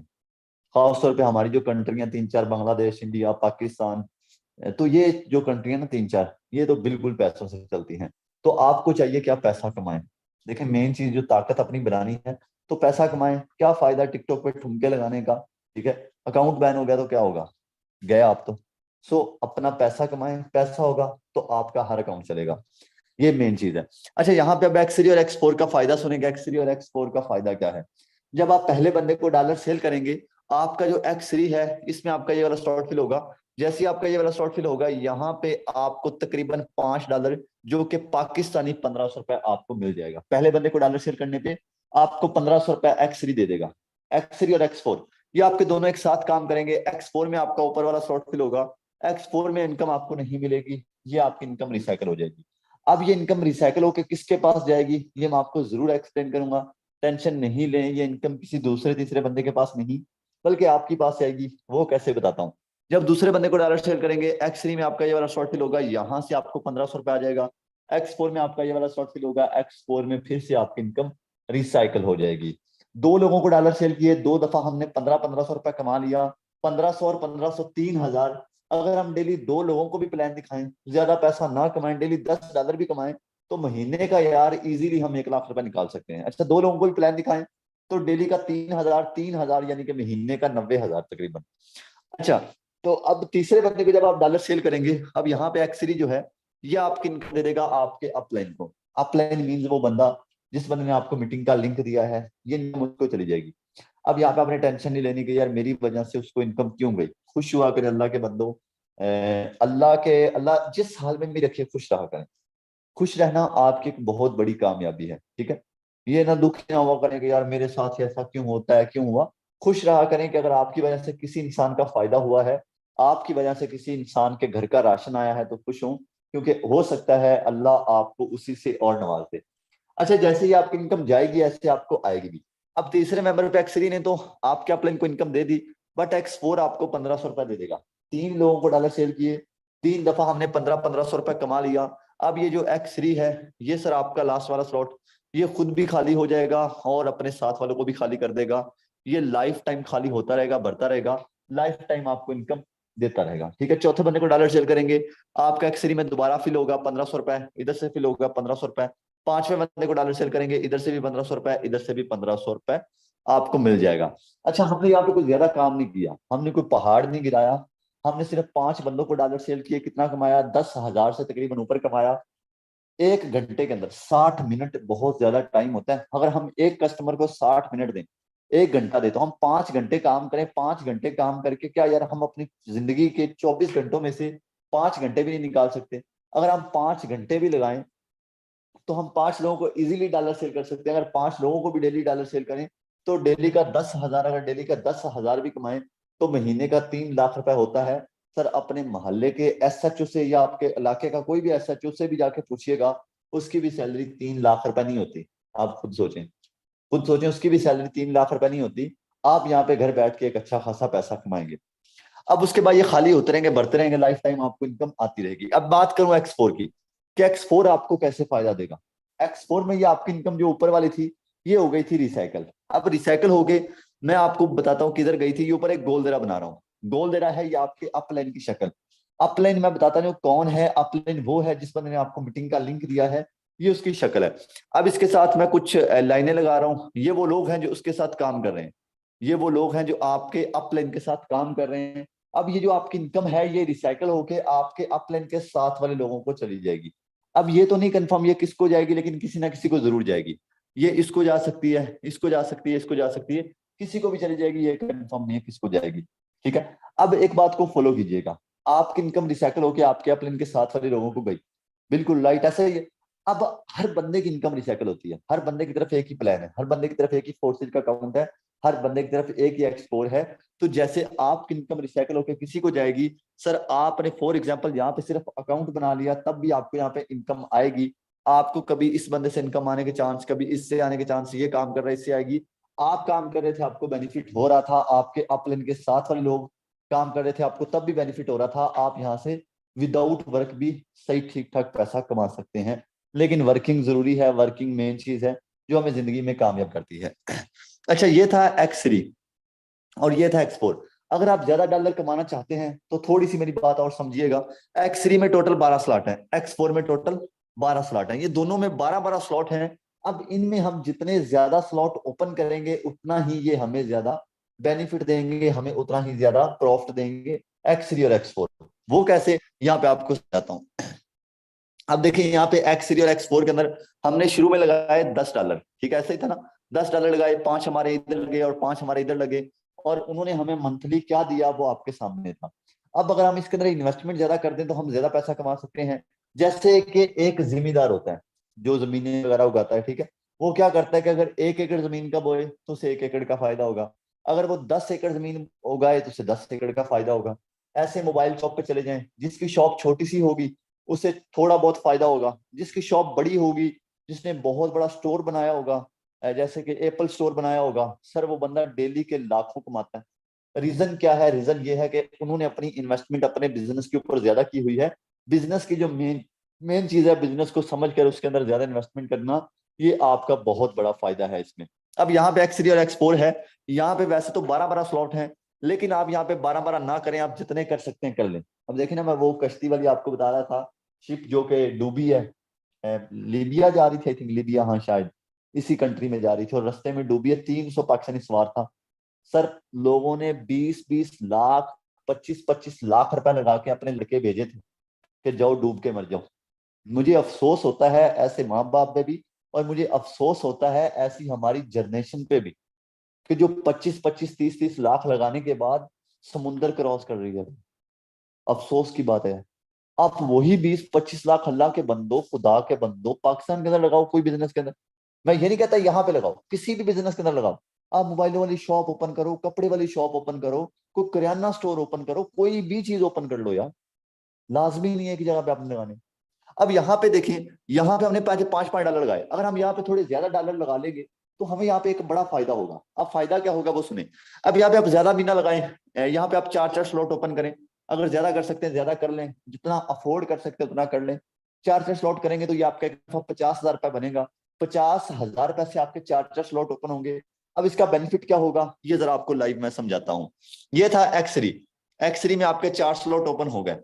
खासतौर पे हमारी जो कंट्रियां तीन चार, बांग्लादेश, इंडिया, पाकिस्तान, तो ये जो कंट्रियां ना तीन चार, ये तो बिल्कुल पैसों से चलती हैं। तो आपको चाहिए कि आप पैसा कमाएं। देखिए, मेन चीज जो ताकत अपनी बनानी है तो पैसा कमाएं। क्या फायदा टिकटॉक पे ठुमके लगाने का, ठीक है। अकाउंट बैन हो गया तो क्या होगा, गए आप तो। सो अपना पैसा कमाएं, पैसा होगा तो आपका हर अकाउंट चलेगा। ये मेन चीज है। अच्छा, यहाँ पे अब एक्स3 और एक्स4 का फायदा सुनेंगे। एक्स3 और एक्स4 का फायदा क्या है। जब आप पहले बंदे को डॉलर सेल करेंगे, आपका जो एक्स3 है इसमें आपका ये वाला स्लॉट फिल होगा। जैसे ही आपका ये वाला स्लॉट फिल होगा, यहाँ पे आपको तकरीबन $5, जो कि पाकिस्तानी 1500 रुपए आपको मिल जाएगा। पहले बंदे को डॉलर सेल करने पे आपको 1500 रुपए एक्स3 दे देगा। एक्स3 और एक्स4 ये आपके दोनों एक साथ काम करेंगे। एक्स4 में आपका ऊपर वाला स्लॉट फिल होगा, एक्स4 में इनकम आपको नहीं मिलेगी, ये आपकी इनकम रिसाइकल हो जाएगी। अब ये इनकम रिसाइकल होकर किसके पास जाएगी, ये मैं आपको जरूर एक्सप्लेन करूंगा। टेंशन नहीं लें, ये इनकम किसी दूसरे तीसरे बंदे के पास नहीं बल्कि आपके पास आएगी। वो कैसे बताता हूँ। जब दूसरे बंदे को डॉलर सेल करेंगे, एक्स3 में आपका ये वाला शॉर्ट फिल होगा, यहाँ से आपको 1500 रुपए आ जाएगा। एक्स4 में आपका ये वाला शॉर्ट फिल होगा, एक्स4 में फिर से आपकी इनकम रिसाइकल हो जाएगी। दो लोगों को डॉलर सेल किए, दो दफा हमने 1500-1500 रुपए कमा लिया। 1500 और 1500 3,000। अगर हम डेली दो लोगों को भी प्लान दिखाएं, ज्यादा पैसा ना कमाएं, डेली $10 भी कमाएं, तो महीने का यार इजीली हम 1 लाख रुपए निकाल सकते हैं। अच्छा, दो लोगों को भी प्लान दिखाएं तो डेली का 3,000 यानी कि महीने का 90,000 तकरीबन। अच्छा, तो अब तीसरे बंदे को जब आप डॉलर सेल करेंगे, अब यहाँ पे एक्सरी जो है ये आपकी इनकम दे देगा आपके अपलाइन को। अपलाइन मीन्स वो बंदा जिस बंदे ने आपको मीटिंग का लिंक दिया है, ये इनकम उसको चली जाएगी। अब यहाँ पे आपने टेंशन नहीं लेनी कि यार मेरी वजह से उसको इनकम क्यों गई। खुश हुआ करें अल्लाह के बंदो। अल्लाह जिस हाल में भी रखे खुश रहा करें। खुश रहना आपकी एक बहुत बड़ी कामयाबी है, ठीक है। ये ना दुख ना हुआ करें कि यार मेरे साथ ऐसा क्यों होता है, क्यों हुआ। खुश रहा करें कि अगर आपकी वजह से किसी इंसान का फायदा हुआ है, आपकी वजह से किसी इंसान के घर का राशन आया है, तो खुश हूं, क्योंकि हो सकता है अल्लाह आपको उसी से और नवाज दे। अच्छा, जैसे ही आपकी इनकम जाएगी ऐसे आपको आएगी भी। अब तीसरे मेंबर पे एक्स3 ने तो आपके अपलाइन को इनकम दे दी, बट एक्स4 आपको 1500 रुपए दे देगा। तीन लोगों को डॉलर सेल किए, 3 दफा हमने 1500-1500 रुपए कमा लिया। अब ये जो एक्स3 है, ये सर आपका लास्ट वाला स्लॉट, ये खुद भी खाली हो जाएगा और अपने साथ वालों को भी खाली कर देगा। ये लाइफ टाइम खाली होता रहेगा, बढ़ता रहेगा, लाइफ टाइम आपको इनकम देता रहेगा। ठीक है, चौथे बंदे को डॉलर सेल करेंगे, आपका एक्सरी में दोबारा फिल होगा 1500 रुपए, इधर से फिल होगा 1500 रुपए। पांचवें बंदे को डॉलर सेल करेंगे, इधर से भी 1500 रुपए, इधर से भी 1500 रुपए आपको मिल जाएगा। अच्छा, हमने यहाँ पे कोई ज्यादा काम नहीं किया, हमने कोई पहाड़ नहीं गिराया, हमने सिर्फ 5 बंदों को डॉलर सेल किए, कितना कमाया, 10,000 से तकरीबन ऊपर कमाया। 1 घंटे के अंदर 60 मिनट बहुत ज्यादा टाइम होता है। अगर हम एक कस्टमर को 60 मिनट दें, 1 घंटा दे, तो हम 5 घंटे काम करें। 5 घंटे काम करके क्या यार, हम अपनी जिंदगी के 24 घंटों में से 5 घंटे भी नहीं निकाल सकते? अगर हम 5 घंटे भी लगाएं तो हम 5 लोगों को इजीली डॉलर सेल कर सकते हैं। अगर 5 लोगों को भी डेली डॉलर सेल करें तो डेली का 10,000, अगर डेली का 10,000 भी कमाएं तो महीने का 3 लाख रुपए होता है। सर, अपने मोहल्ले के एसएचओ से या आपके इलाके का कोई भी एसएचओ से भी जाके पूछिएगा, उसकी भी सैलरी 3 लाख रुपए नहीं होती। आप खुद सोचें, खुद सोचें, उसकी भी सैलरी 3 लाख रुपए नहीं होती। आप यहाँ पे घर बैठ के एक अच्छा खासा पैसा कमाएंगे। अब उसके बाद ये खाली होते रहेंगे, बढ़ते रहेंगे, लाइफ टाइम आपको इनकम आती रहेगी। अब बात करूं एक्स4 की, कि एक्स4 आपको कैसे फायदा देगा। एक्स4 में ये आपकी इनकम जो ऊपर वाली थी, ये हो गई थी रिसाइकल। अब रिसाइकल हो गए, मैं आपको बताता हूँ किधर गई थी। ये ऊपर एक गोल देरा बना रहा हूँ, गोल देरा है ये आपके अपलाइन की शक्ल। अपलाइन मैं बताता नहीं हूँ कौन है, अपलाइन वो है जिस बंदे ने आपको मीटिंग का लिंक दिया है, ये उसकी शक्ल है। अब इसके साथ मैं कुछ लाइनें लगा रहा हूँ, ये वो लोग हैं जो उसके साथ काम कर रहे हैं, ये वो लोग हैं जो आपके अपलाइन के साथ काम कर रहे हैं। अब ये जो आपकी इनकम है ये रिसाइकल होके आपके अपलाइन के साथ वाले लोगों को चली जाएगी। अब ये तो नहीं कंफर्म ये किसको जाएगी, लेकिन किसी ना किसी को जरूर जाएगी। ये इसको जा सकती है, इसको जा सकती है, इसको जा सकती है, किसी को भी चली जाएगी, ये कंफर्म नहीं है किसको जाएगी। ठीक है, अब एक बात को फॉलो कीजिएगा, आपकी इनकम रिसाइकल होके आपके अपलाइन के साथ वाले लोगों को गई, बिल्कुल राइट, ऐसा ही है। अब हर बंदे की इनकम रिसाइकल होती है, हर बंदे की तरफ एक ही प्लान है, हर बंदे की तरफ एक ही फोर्सेज का अकाउंट है, हर बंदे की तरफ एक ही एक्सपोर है। तो जैसे आपकी इनकम रिसाइकल होकर किसी को जाएगी, सर आपने फॉर एग्जांपल यहाँ पे सिर्फ अकाउंट बना लिया तब भी आपको यहाँ पे इनकम आएगी। आपको कभी इस बंदे से इनकम आने के चांस, कभी इससे आने के चांस, ये काम कर रहा है इससे आएगी। आप काम कर रहे थे, आपको बेनिफिट हो रहा था, आपके अपलाइन के साथ वाले लोग काम कर रहे थे, आपको तब भी बेनिफिट हो रहा था। आप यहाँ से विदाउट वर्क भी सही ठीक ठाक पैसा कमा सकते हैं। लेकिन वर्किंग जरूरी है, वर्किंग मेन चीज है जो हमें जिंदगी में कामयाब करती है। अच्छा, ये था एक्स3 और ये था एक्स4। अगर आप ज्यादा डॉलर कमाना चाहते हैं तो थोड़ी सी मेरी बात और समझिएगा। एक्स3 में टोटल 12 स्लॉट है, एक्स4 में टोटल 12 स्लॉट है, ये दोनों में 12-12 स्लॉट हैं। अब इनमें हम जितने ज्यादा स्लॉट ओपन करेंगे उतना ही ये हमें ज्यादा बेनिफिट देंगे, हमें उतना ही ज्यादा प्रॉफिट देंगे, एक्स3 और एक्स4। वो कैसे, यहाँ पे आपको बताता हूँ। अब देखिए यहाँ पे एक्स3 और एक्स4 के अंदर हमने शुरू में लगाए $10, ठीक है, ऐसा ही था ना, $10 लगाए, 5 हमारे इधर लगे और 5 हमारे इधर लगे, और उन्होंने हमें मंथली क्या दिया वो आपके सामने था। अब अगर हम इसके अंदर इन्वेस्टमेंट ज्यादा कर दें तो हम ज्यादा पैसा कमा सकते हैं। जैसे कि एक जिम्मेदार होता है जो जमीनें वगैरह उगाता है, ठीक है, वो क्या करता है कि अगर 1 एकड़ जमीन का बोए तो उसे 1 एकड़ का फायदा होगा, अगर वो 10 एकड़ जमीन उगाए तो उसे 10 एकड़ का फायदा होगा। ऐसे मोबाइल शॉप पे चले जाएं, जिसकी शॉप छोटी सी होगी उसे थोड़ा बहुत फायदा होगा, जिसकी शॉप बड़ी होगी, जिसने बहुत बड़ा स्टोर बनाया होगा, जैसे कि एप्पल स्टोर बनाया होगा, सर वो बंदा डेली के लाखों कमाता है। रीजन क्या है, रीजन ये है कि उन्होंने अपनी इन्वेस्टमेंट अपने बिजनेस के ऊपर ज्यादा की हुई है। बिजनेस की जो मेन मेन चीज है, बिजनेस को समझ कर उसके अंदर ज्यादा इन्वेस्टमेंट करना, ये आपका बहुत बड़ा फायदा है इसमें। अब यहाँ पे एक्स3 और एक्स4 है, यहाँ पे वैसे तो 12-12 स्लॉट है, लेकिन आप यहाँ पे 12-12 ना करें, आप जितने कर सकते हैं कर लें। अब देखिए ना, मैं वो कश्ती वाली आपको बता रहा था, शिप जो के डूबी है, लीबिया जा रही थी, आई थिंक लीबिया, हाँ शायद इसी कंट्री में जा रही थी, और रास्ते में डूबी है, 300 पाकिस्तानी सवार था। सर, लोगों ने 20-20 लाख, 25-25 लाख रुपए लगा के अपने लड़के भेजे थे कि जाओ डूब के मर जाओ। मुझे अफसोस होता है ऐसे माँ बाप पे भी, और मुझे अफसोस होता है ऐसी हमारी जनरेशन पे भी, कि जो 25-25 30-30 लाख लगाने के बाद समुंदर क्रॉस कर रही है। अफसोस की बात है। आप वही 20-25 लाख अल्लाह के बंदो, खुदा के बंदो, पाकिस्तान के अंदर लगाओ, कोई बिजनेस के अंदर। मैं ये नहीं कहता यहाँ पे लगाओ, किसी भी बिजनेस के अंदर लगाओ। आप मोबाइलों वाली शॉप ओपन करो, कपड़े वाली शॉप ओपन करो, कोई किराना स्टोर ओपन करो, कोई भी चीज ओपन कर लो यार। लाजमी नहीं है कि जगह पे आपने लगाने। अब यहाँ पे देखिए, यहाँ पे हमने 5-5 डॉलर लगाए, अगर हम यहाँ पे थोड़े ज्यादा डॉलर लगा लेंगे तो हमें यहाँ पे एक बड़ा फायदा होगा। अब फायदा क्या होगा वो सुने। अब यहाँ पे आप ज्यादा भी ना लगाएं, यहाँ पे आप 4-4 स्लॉट ओपन करें, अगर ज्यादा कर सकते हैं ज्यादा कर लें, जितना अफोर्ड कर सकते हैं उतना कर लें। 4-4 स्लॉट करेंगे तो ये आपका 50,000 रुपये बनेगा। 50,000 पैसे आपके 4 स्लॉट ओपन होंगे। अब इसका बेनिफिट क्या होगा, ये जरा आपको लाइव में समझाता हूँ। ये था एक्सरी, एक्सरी में आपके 4 स्लॉट ओपन हो गए।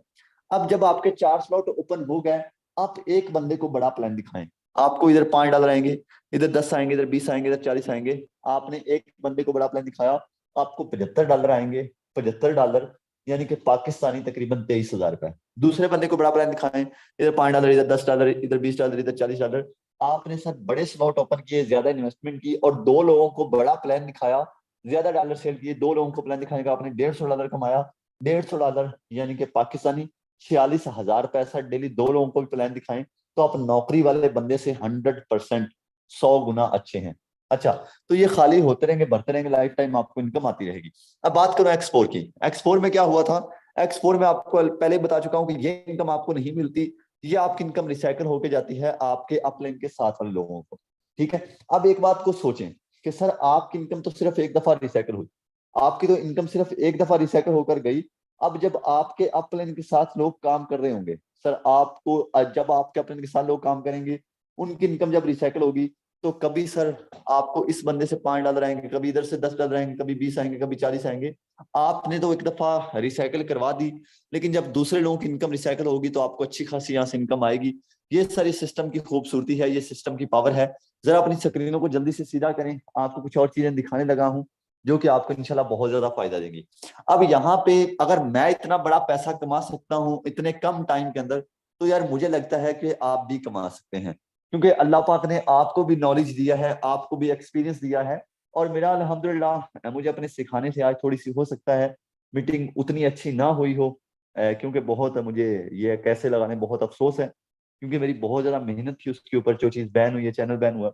अब जब आपके 4 स्लॉट ओपन हो गए, आप एक बंदे को बड़ा प्लान दिखाएं। आपको इधर $5 आएंगे, इधर 10 आएंगे, इधर 20 आएंगे, इधर 40 आएंगे। आपने एक बंदे को बड़ा प्लान दिखाया, आपको $75 आएंगे। $75 यानी कि पाकिस्तानी तकरीबन $23,000। दूसरे बंदे को बड़ा प्लान दिखाएं, इधर $5, इधर $10, इधर $20, इधर $40। आपने सर बड़े स्लॉट ओपन किए, ज्यादा इन्वेस्टमेंट की, और 2 लोगों को बड़ा प्लान दिखाया, ज्यादा डॉलर सेल किए, 2 लोगों को प्लान दिखाने का आपने $150 कमाया। $150 यानी कि पाकिस्तानी 46,000 पैसा डेली। 2 लोगों को भी प्लान दिखाएं तो आप नौकरी वाले बंदे से 100%, 100 गुना अच्छे हैं। अच्छा, तो ये खाली होते रहेंगे, भरते रहेंगे, लाइफ टाइम आपको इनकम आती रहेगी। अब बात करो एक्सपोर की। एक्सपोर में क्या हुआ था, एक्सपोर में आपको पहले बता चुका हूं कि ये इनकम आपको नहीं मिलती, ये आपकी इनकम रिसाइकल होके जाती है आपके अपलाइन के साथ वाले लोगों को। ठीक है, अब एक बात को सोचें कि सर आपकी इनकम तो सिर्फ एक दफा रिसाइकल हुई, आपकी तो इनकम सिर्फ एक दफा रिसाइकल होकर गई। अब जब आपके अपलाइन के साथ लोग काम कर रहे होंगे, सर आपको जब आपके अपलाइन के साथ लोग काम करेंगे, उनकी इनकम जब रिसाइकल होगी, तो कभी सर आपको इस बंदे से $5 आएंगे, कभी इधर से $10 आएंगे, कभी 20 आएंगे, कभी 40 आएंगे। आपने तो एक दफा रिसाइकल करवा दी, लेकिन जब दूसरे लोगों की इनकम रिसाइकल होगी तो आपको अच्छी खासी यहाँ से इनकम आएगी। ये सारी सिस्टम की खूबसूरती है, ये सिस्टम की पावर है। जरा अपनी स्क्रीनों को जल्दी से सीधा करें, आपको कुछ और चीजें दिखाने लगा हूं जो कि आपको इंशाल्लाह बहुत ज्यादा फायदा देंगी। अब यहाँ पे अगर मैं इतना बड़ा पैसा कमा सकता हूँ इतने कम टाइम के अंदर, तो यार मुझे लगता है कि आप भी कमा सकते हैं, क्योंकि अल्लाह पाक ने आपको भी नॉलेज दिया है, आपको भी एक्सपीरियंस दिया है। और मेरा अल्हम्दुलिल्लाह मुझे अपने सिखाने से आज थोड़ी सी हो सकता है मीटिंग उतनी अच्छी ना हुई हो, क्योंकि बहुत मुझे ये कैसे लगाने बहुत अफसोस है, क्योंकि मेरी बहुत ज्यादा मेहनत थी उसके ऊपर। जो चीज बैन हुई है, चैनल बैन हुआ,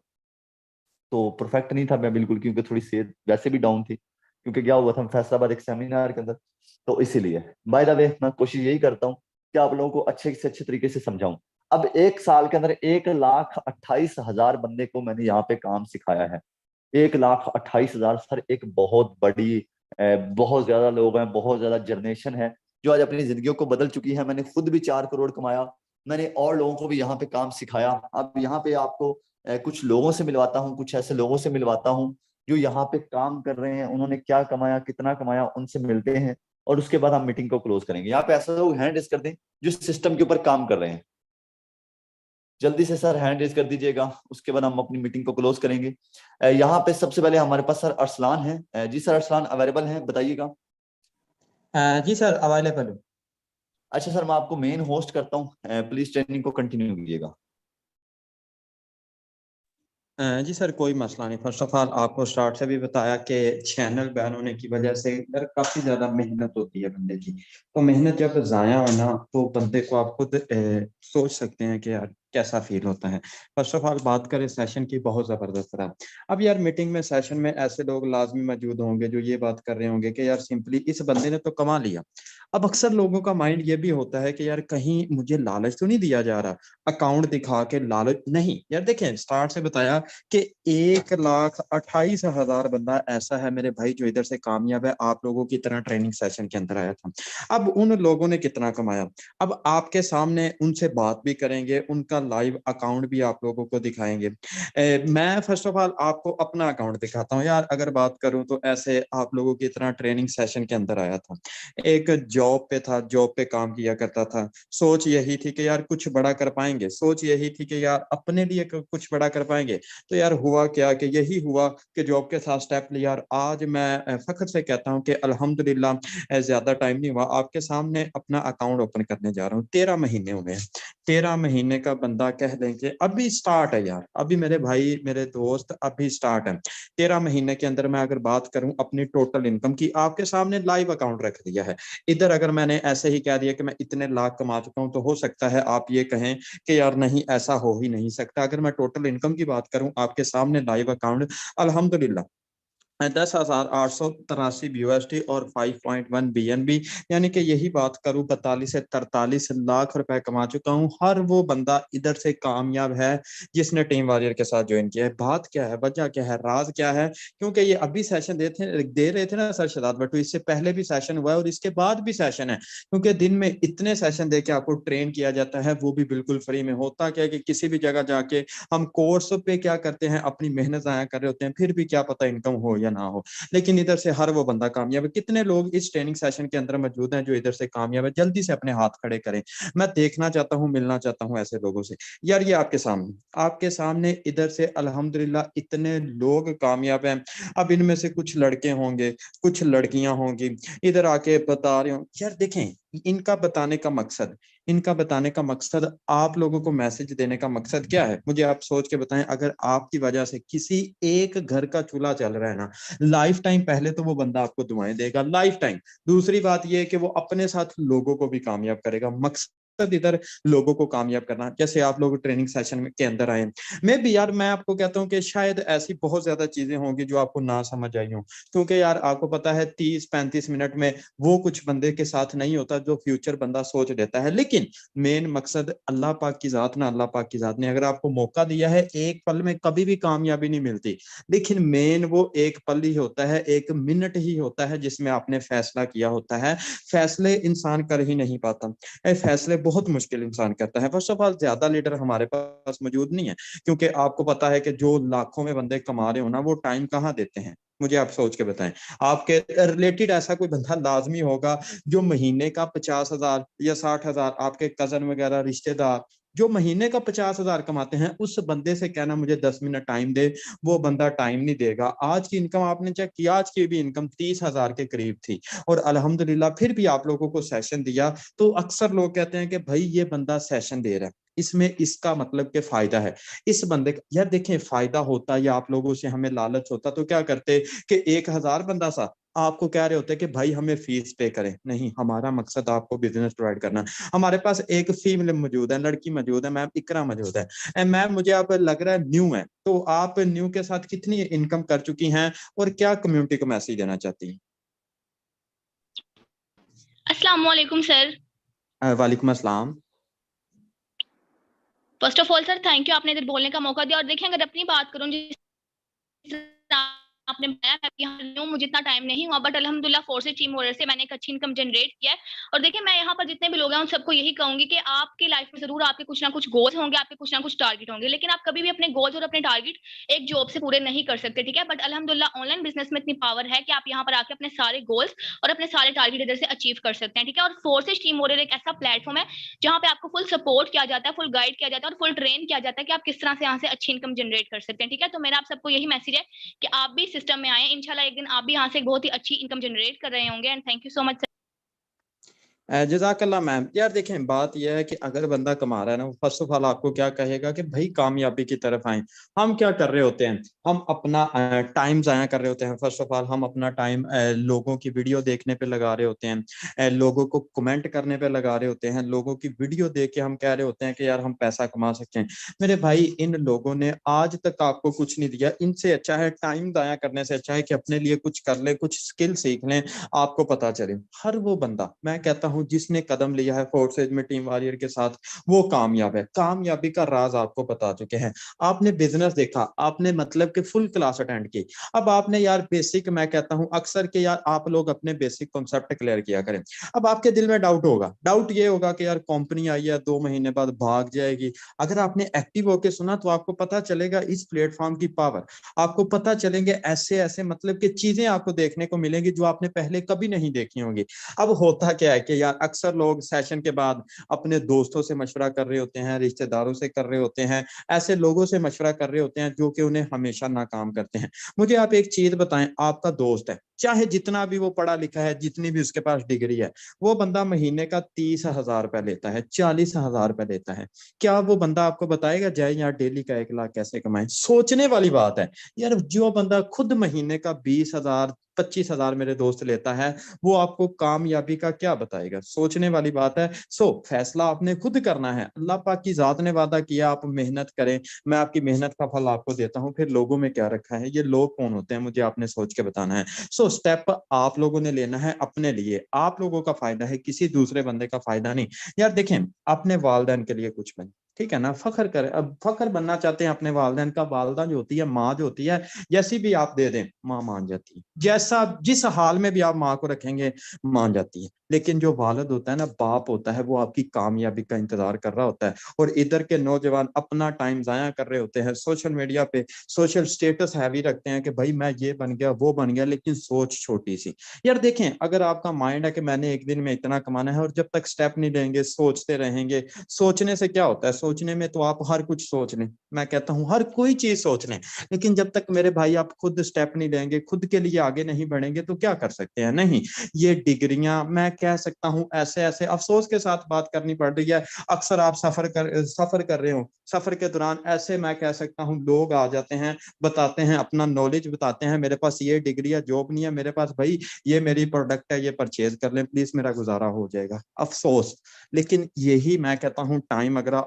तो परफेक्ट नहीं था मैं बिल्कुल, क्योंकि थोड़ी सेहत वैसे भी डाउन थी, क्योंकि क्या हुआ था फैसलाबाद एक सेमिनार के अंदर। तो इसीलिए बाय द वे मैं कोशिश यही करता हूँ कि आप लोगों को अच्छे से अच्छे तरीके से समझाऊं। अब 1 साल के अंदर 1,28,000 बंदे को मैंने यहाँ पे काम सिखाया है। 1,28,000 सर एक बहुत बड़ी बहुत ज्यादा लोग हैं, बहुत ज्यादा जनरेशन है जो आज अपनी जिंदगियों को बदल चुकी है। मैंने खुद भी 4 करोड़ कमाया, मैंने और लोगों को भी यहाँ पे काम सिखाया। अब यहाँ पे आपको कुछ लोगों से मिलवाता हूँ, कुछ ऐसे लोगों से मिलवाता हूँ जो यहाँ पे काम कर रहे हैं, उन्होंने क्या कमाया, कितना कमाया, उनसे मिलते हैं, और उसके बाद हम मीटिंग को क्लोज करेंगे। यहाँ पे ऐसा लोग हैंड रेज कर दें जो सिस्टम के ऊपर काम कर रहे हैं, जल्दी से सर हैंड रेज कर दीजिएगा, उसके बाद हम अपनी मीटिंग को क्लोज करेंगे। यहाँ पे सबसे पहले हमारे पास सर अरसलान है। जी सर, अरसलान अवेलेबल हैं, बताइएगा। जी सर अवेलेबल हूँ। अच्छा सर, मैं आपको मेन होस्ट करता हूँ, प्लीज ट्रेनिंग को कंटिन्यू कीजिएगा। जी सर कोई मसला नहीं। फर्स्ट ऑफ ऑल आपको स्टार्ट से भी बताया कि चैनल बैन होने की वजह से यार काफ़ी ज़्यादा मेहनत होती है बंदे की। तो मेहनत जब ज़ाया हो ना तो बंदे को आप खुद सोच सकते हैं कि यार कैसा फील होता है। फर्स्ट ऑफ ऑल बात करें सेशन की, बहुत ज़बरदस्त रहा। अब यार मीटिंग में सेशन में ऐसे लोग लाजमी मौजूद होंगे जो ये बात कर रहे होंगे कि यार सिंपली इस बंदे ने तो कमा लिया। अब अक्सर लोगों का माइंड ये भी होता है कि यार कहीं मुझे लालच तो नहीं दिया जा रहा, अकाउंट दिखा के लालच नहीं। यार देखें स्टार्ट से बताया कि 1,28,000 बंदा ऐसा है मेरे भाई जो इधर से कामयाब है, आप लोगों की तरह ट्रेनिंग सेशन के अंदर आया था। अब उन लोगों ने कितना कमाया, अब आपके सामने उनसे बात भी करेंगे, उनका लाइव अकाउंट भी आप लोगों को दिखाएंगे। मैं फर्स्ट ऑफ ऑल आपको अपना अकाउंट दिखाता हूँ यार। अगर बात करूं तो ऐसे आप लोगों की तरह ट्रेनिंग सेशन के अंदर आया था, एक जॉब पे था, जॉब पे काम किया करता था। सोच यही थी कि यार कुछ बड़ा कर पाएंगे, सोच यही थी कि यार अपने लिए कुछ बड़ा कर पाएंगे। तो यार हुआ क्या कि यही हुआ कि जॉब के साथ स्टेप लिया। और आज मैं फख्र से कहता हूं कि अल्हम्दुलिल्लाह ज्यादा टाइम नहीं हुआ, आपके सामने अपना अकाउंट ओपन करने जा रहा हूं। 13 महीने हुए हैं। 13 महीने का बंदा कह दें कि अभी स्टार्ट है यार, अभी मेरे भाई मेरे दोस्त अभी स्टार्ट है। 13 महीने के अंदर मैं अगर बात करूं अपनी टोटल इनकम की, आपके सामने लाइव अकाउंट रख दिया है। इधर अगर मैंने ऐसे ही कह दिया कि मैं इतने लाख कमा चुका हूं तो हो सकता है आप ये कहें कि यार नहीं ऐसा हो ही नहीं सकता। अगर मैं टोटल इनकम की बात करूं आपके सामने लाइव अकाउंट, अल्हम्दुलिल्लाह 10,883 USD और 5.1 BNB, यानी कि यही बात करूं 42 से 43 लाख रुपए कमा चुका हूं। हर वो बंदा इधर से कामयाब है जिसने टीम वॉरियर के साथ ज्वाइन किया है। बात क्या है, वजह क्या है, राज क्या है? क्योंकि ये अभी सेशन दे रहे थे ना सर शदाद बट्टू, इससे पहले भी सेशन हुआ है और इसके बाद भी सेशन है, क्योंकि दिन में इतने सेशन देके आपको ट्रेन किया जाता है, वो भी बिल्कुल फ्री में। होता क्या है कि किसी भी जगह जाके हम कोर्स पे क्या करते हैं, अपनी मेहनत जाया कर रहे होते हैं, फिर भी क्या पता इनकम हो या ना हो, लेकिन इधर से हर वो बंदा कामयाब है। कितने लोग इस ट्रेनिंग सेशन के अंदर मौजूद हैं जो इधर से कामयाब है? जल्दी से अपने हाथ खड़े करें, मैं देखना चाहता हूं, मिलना चाहता हूं ऐसे लोगों से। यार ये आपके सामने इधर से अल्हम्दुलिल्लाह इतने लोग कामयाब हैं। अब इनमें से कुछ लड़के होंगे, कुछ लड़कियां होंगी, इधर आके बता रहे हो। यार देखें, इनका बताने का मकसद आप लोगों को मैसेज देने का मकसद क्या है, मुझे आप सोच के बताएं। अगर आपकी वजह से किसी एक घर का चूल्हा चल रहा है ना, लाइफ टाइम पहले तो वो बंदा आपको दुआएं देगा, लाइफ टाइम। दूसरी बात ये है कि वो अपने साथ लोगों को भी कामयाब करेगा। मकसद इधर लोगों को कामयाब करना। जैसे आप लोग ट्रेनिंग सेशन के अंदर आए, मैं आपको कहता हूं कि शायद ऐसी बहुत ज्यादा चीजें होंगी जो आपको ना समझ आई हो, क्योंकि यार आपको पता है 30-35 मिनट में वो कुछ बंदे के साथ नहीं होता जो फ्यूचर बंदा सोच लेता है। लेकिन मेन मकसद अल्लाह पाक की जात ना, अल्लाह पाक की जात ने अगर आपको मौका दिया है, एक पल में कभी भी कामयाबी नहीं मिलती, लेकिन मेन वो एक पल ही होता है, एक मिनट ही होता है जिसमें आपने फैसला किया होता है। फैसले इंसान कर ही नहीं पाता, फैसले बहुत मुश्किल इंसान करता है। फर्स्ट ऑफ ऑल ज्यादा लीडर हमारे पास मौजूद नहीं है, क्योंकि आपको पता है कि जो लाखों में बंदे कमा रहे हो ना, वो टाइम कहाँ देते हैं? मुझे आप सोच के बताएं। आपके रिलेटेड ऐसा कोई बंदा लाजमी होगा जो महीने का 50,000 या 60,000, आपके कजन वगैरह रिश्तेदार जो महीने का 50,000 कमाते हैं, उस बंदे से कहना मुझे 10 मिनट टाइम दे, वो बंदा टाइम नहीं देगा। आज की इनकम आपने चेक किया, आज की भी इनकम 30,000 के करीब थी, और अल्हम्दुलिल्लाह फिर भी आप लोगों को सेशन दिया। तो अक्सर लोग कहते हैं कि भाई ये बंदा सेशन दे रहा है, इसमें इसका मतलब के फायदा है। इस बंदे का यार देखें, फायदा होता या आप लोगों से हमें लालच होता तो क्या करते कि 1,000 बंदा सा आपको कह रहे होते कि भाई हमें फीस पे करें। नहीं, हमारा मकसद आपको बिजनेस प्रोवाइड करना। हमारे पास एक फीमेल मौजूद है, लड़की मौजूद है, मैम इकरा मौजूद है। मैम मुझे आप लग रहा है न्यू है, तो आप न्यू के साथ कितनी इनकम कर चुकी हैं और क्या कम्युनिटी को मैसेज देना चाहती अस्सलाम वालेकुम सर। हैं? वालेकुम अस्सलाम। First of all sir thank you, आपने इधर बोलने का मौका दिया। और देखिए अगर अपनी बात करूं, जिस आपने बताया, मैं यहाँ हूँ, मुझे इतना टाइम नहीं हुआ, बट अल्हम्दुलिल्लाह फोर्सेस टीम ऑर्डर से मैंने एक अच्छी इनकम जनरेट किया है। और देखिए मैं यहाँ पर जितने भी लोग हैं उन सबको यही कहूंगी कि आपकी लाइफ में जरूर आपके कुछ ना कुछ गोल्स होंगे, आपके कुछ ना कुछ टारगेट होंगे, लेकिन आप कभी भी अपने गोल्स और अपने टारगेट एक जॉब से पूरे नहीं कर सकते, ठीक है। बट अल्हम्दुलिल्लाह ऑनलाइन बिजनेस में इतनी पावर है कि आप यहाँ पर आके अपने सारे गोल्स और अपने सारे टारगेट इधर से अचीव कर सकते हैं, ठीक है। और फोर्सेस टीम ऑर्डर एक ऐसा प्लेटफॉर्म है जहाँ पे आपको फुल सपोर्ट किया जाता है, फुल गाइड किया जाता है और फुल ट्रेन किया जाता है कि आप किस तरह से यहाँ से अच्छी इनकम जनरेट कर सकते हैं, ठीक है। तो मेरा आप सबको यही मैसेज है कि आप भी सिस्टम में आए, इंशाल्लाह एक दिन आप भी यहाँ से एक बहुत ही अच्छी इनकम जनरेट कर रहे होंगे। And thank you so much. जजाकल्ला मैम। यार देखें, बात यह है कि अगर बंदा कमा रहा है ना, फर्स्ट ऑफ ऑल आपको क्या कहेगा कि भाई कामयाबी की तरफ आए। हम क्या कर रहे होते हैं, हम अपना टाइम जाया कर रहे होते हैं। फर्स्ट ऑफ ऑल हम अपना टाइम लोगों की वीडियो देखने पे लगा रहे होते हैं, लोगों को कमेंट करने पे लगा रहे होते हैं, लोगों की वीडियो देख के हम कह रहे होते हैं कि यार हम पैसा कमा सकते हैं। मेरे भाई, इन लोगों ने आज तक आपको कुछ नहीं दिया। इनसे अच्छा है, टाइम जाया करने से अच्छा है कि अपने लिए कुछ कर ले, कुछ स्किल सीख लें, आपको पता चले। हर वो बंदा, मैं कहता हूं, जिसने कदम लिया है फोर्सेज में टीम वॉरियर के साथ, वो कामयाब है। कामयाबी का राज आपको बता चुके हैं। आपने बिजनेस देखा, आपने मतलब कि फुल क्लास अटेंड की। अब आपने यार बेसिक, मैं कहता हूं अक्सर के यार आप लोग अपने बेसिक कॉन्सेप्ट क्लियर किया करें। अब आपके दिल में डाउट होगा, डाउट ये होगा कि यार कंपनी आई है 2 महीने बाद भाग जाएगी। अगर आपने एक्टिव होकर सुना तो आपको पता चलेगा इस प्लेटफॉर्म की पावर, आपको पता चलेंगे ऐसे ऐसे मतलब कि चीजें आपको देखने को मिलेंगी जो आपने पहले कभी नहीं देखी होंगी। अब होता क्या है कि यार अक्सर लोग सेशन के बाद अपने दोस्तों से मशवरा कर रहे होते हैं, रिश्तेदारों से कर रहे होते हैं, ऐसे लोगों से मशवरा कर रहे होते हैं जो कि उन्हें हमेशा नाकाम करते हैं। मुझे आप एक चीज बताएं, आपका दोस्त है, चाहे जितना भी वो पढ़ा लिखा है, जितनी भी उसके पास डिग्री है, वो बंदा महीने का 30,000 रुपए लेता है, 40,000 रुपए लेता है। क्या वो बंदा आपको बताएगा जाए यार डेली का 1 लाख कैसे कमाए? सोचने वाली बात है यार। जो बंदा खुद महीने का 20,000 25,000 मेरे दोस्त लेता है, वो आपको कामयाबी का क्या बताएगा? सोचने वाली बात है। फैसला आपने खुद करना है। अल्लाह पाक की जात ने वादा किया, आप मेहनत करें, मैं आपकी मेहनत का फल आपको देता हूँ। फिर लोगों में क्या रखा है, ये लोग कौन होते हैं, मुझे आपने सोच के बताना है। स्टेप आप लोगों ने लेना है अपने लिए, आप लोगों का फायदा है, किसी दूसरे बंदे का फायदा नहीं। यार देखें, अपने वालिदैन के लिए कुछ बने, ठीक है ना, फख्र करें। अब फख्र बनना चाहते हैं अपने वालिदैन का, वालदा जो होती है, माँ जो होती है, जैसी भी आप दे दें माँ मान जाती है। जैसा जिस हाल में भी आप माँ को रखेंगे मान जाती है। लेकिन जो वालिद होता है ना, बाप होता है, वो आपकी कामयाबी का इंतजार कर रहा होता है। और इधर के नौजवान अपना टाइम जाया कर रहे होते हैं सोशल मीडिया पे, सोशल स्टेटस हैवी रखते हैं कि भाई मैं ये बन गया वो बन गया, लेकिन सोच छोटी सी। यार देखें, अगर आपका माइंड है कि मैंने एक दिन में इतना कमाना है, और जब तक स्टेप नहीं लेंगे, सोचते रहेंगे, सोचने से क्या होता है? सोचने में तो आप हर कुछ सोच लें, मैं कहता हूँ हर कोई चीज सोच लें, लेकिन जब तक मेरे भाई आप खुद स्टेप नहीं लेंगे, खुद के लिए आगे नहीं बढ़ेंगे, तो क्या कर सकते हैं? नहीं, ये डिग्रियां मैं कह सकता हूँ ऐसे ऐसे अफसोस के साथ बात करनी पड़ रही है। अक्सर आप सफर कर रहे हो, सफर के दौरान ऐसे मैं कह सकता हूँ लोग आ जाते हैं, बताते हैं अपना नॉलेज, बताते हैं मेरे पास ये डिग्री है, जॉब नहीं है मेरे पास, भाई ये मेरी प्रोडक्ट है, ये परचेज कर लें प्लीज, मेरा गुजारा हो जाएगा। अफसोस। लेकिन यही मैं कहता हूँ टाइम अगर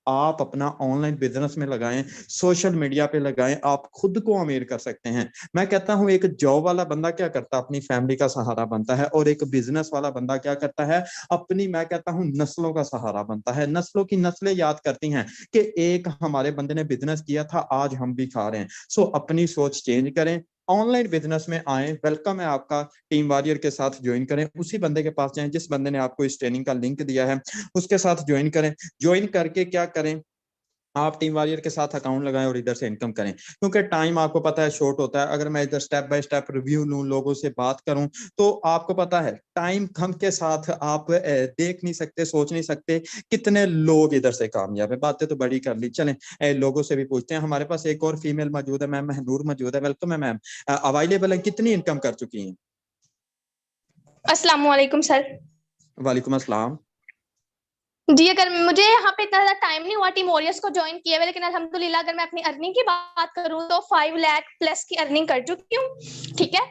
आप अपना ऑनलाइन बिजनेस में लगाएं, सोशल मीडिया पे लगाएं, आप खुद को अमीर कर सकते हैं। मैं कहता हूं एक जॉब वाला बंदा क्या करता है, अपनी फैमिली का सहारा बनता है, और एक बिजनेस वाला बंदा क्या करता है, अपनी मैं कहता हूं नस्लों का सहारा बनता है। नस्लों की नस्लें याद करती हैं कि एक हमारे बंदे ने बिजनेस किया था, आज हम भी खा रहे हैं। अपनी सोच चेंज करें, ऑनलाइन बिजनेस में आए, वेलकम है आपका। टीम वॉरियर के साथ ज्वाइन करें, उसी बंदे के पास जाएं जिस बंदे ने आपको इस ट्रेनिंग का लिंक दिया है, उसके साथ ज्वाइन करें। ज्वाइन करके क्या करें, आप टीम वॉरियर के साथ अकाउंट लगाएं और इधर से इनकम करें, क्योंकि टाइम आपको पता है शॉर्ट होता है। अगर मैं इधर स्टेप बाय स्टेप रिव्यू लूं, लोगों से बात करूं, तो आपको पता है टाइम कम के साथ आप देख नहीं सकते, सोच नहीं सकते कितने लोग इधर से कामयाब है। बातें तो बड़ी कर ली, चलें लोगों से भी पूछते हैं। हमारे पास एक और फीमेल मौजूद है, मैम महनूर मौजूद है, वेलकम है मैम। अवेलेबल है, कितनी इनकम कर चुकी हैं? अस्सलाम वालेकुम सर। वालेकुम अस्सलाम। जी, अगर मुझे यहाँ पे इतना ज्यादा टाइम नहीं हुआ टीम वॉरियर्स को ज्वाइन किए हुए, लेकिन अल्हम्दुलिल्लाह अगर मैं अपनी अर्निंग की बात करूँ तो 5 लाख प्लस की अर्निंग कर चुकी हूँ। ठीक है,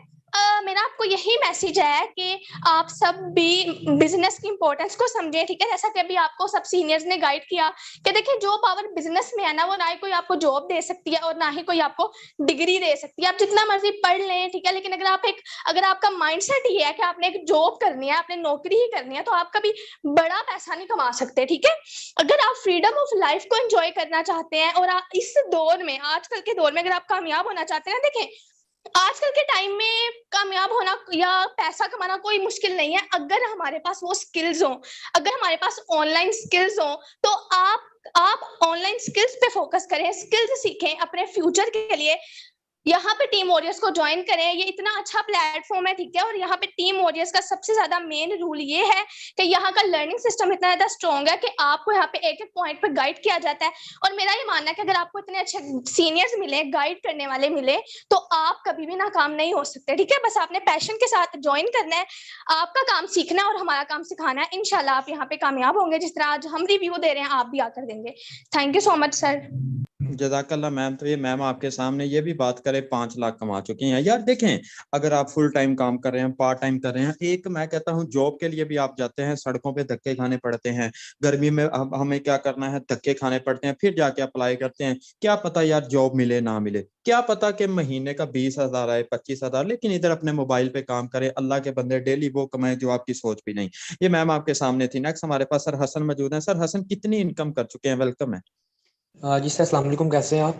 मेरा आपको यही मैसेज है कि आप सब भी बिजनेस की इंपॉर्टेंस को समझें। ठीक है, जैसा कि अभी आपको सब सीनियर्स ने गाइड किया कि देखिए जो पावर बिजनेस में है ना, वो ना ही कोई आपको जॉब दे सकती है और ना ही कोई आपको डिग्री दे सकती है। आप जितना मर्जी पढ़ लें, ठीक है, लेकिन अगर आपका माइंडसेट ही है कि आपने एक जॉब करनी है, आपने नौकरी ही करनी है, तो आप कभी बड़ा पैसा नहीं कमा सकते। ठीक है, अगर आप फ्रीडम ऑफ लाइफ को एंजॉय करना चाहते हैं और आप इस दौर में, आजकल के दौर में अगर आप कामयाब होना चाहते हैं, देखें आजकल के टाइम में कामयाब होना या पैसा कमाना कोई मुश्किल नहीं है, अगर हमारे पास वो स्किल्स हो, अगर हमारे पास ऑनलाइन स्किल्स हो, तो आप ऑनलाइन स्किल्स पे फोकस करें, स्किल्स सीखें अपने फ्यूचर के लिए। यहाँ पे टीम वॉरियर्स को ज्वाइन करें, ये इतना अच्छा प्लेटफॉर्म है। ठीक है, और यहाँ पे टीम वॉरियर्स का सबसे ज्यादा मेन रूल ये है कि यहाँ का लर्निंग सिस्टम इतना ज्यादा स्ट्रॉन्ग है कि आपको यहाँ पे एक एक पॉइंट पे गाइड किया जाता है। और मेरा ये मानना है कि अगर आपको इतने अच्छे सीनियर्स मिले, गाइड करने वाले मिले, तो आप कभी भी नाकाम नहीं हो सकते। ठीक है, बस आपने पैशन के साथ ज्वाइन करना है, आपका काम सीखना है और हमारा काम सिखाना है। इंशाल्लाह आप यहाँ पे कामयाब होंगे, जिस तरह आज हम रिव्यू दे रहे हैं आप भी आकर देंगे। Thank you so much sir. जज़ाकल्लाह मैम। तो ये मैम आपके सामने ये भी बात करें 5 लाख कमा चुकी हैं। यार देखें, अगर आप फुल टाइम काम कर रहे हैं, पार्ट टाइम कर रहे हैं, एक मैं कहता हूँ जॉब के लिए भी आप जाते हैं, सड़कों पे धक्के खाने पड़ते हैं, गर्मी में अब हमें क्या करना है, धक्के खाने पड़ते हैं, फिर जाके अप्लाई करते हैं। क्या पता यार जॉब मिले ना मिले, क्या पता कि महीने का 20,000 आए, 25,000, लेकिन इधर अपने मोबाइल पे काम करें, अल्लाह के बंदे डेली वो कमाए जो आपकी सोच भी नहीं। ये मैम आपके सामने थी। नेक्स्ट हमारे पास सर हसन मौजूद है। सर हसन, कितनी इनकम कर चुके हैं? वेलकम है। जी सर, अस्सलाम वालेकुम, कैसे हैं आप?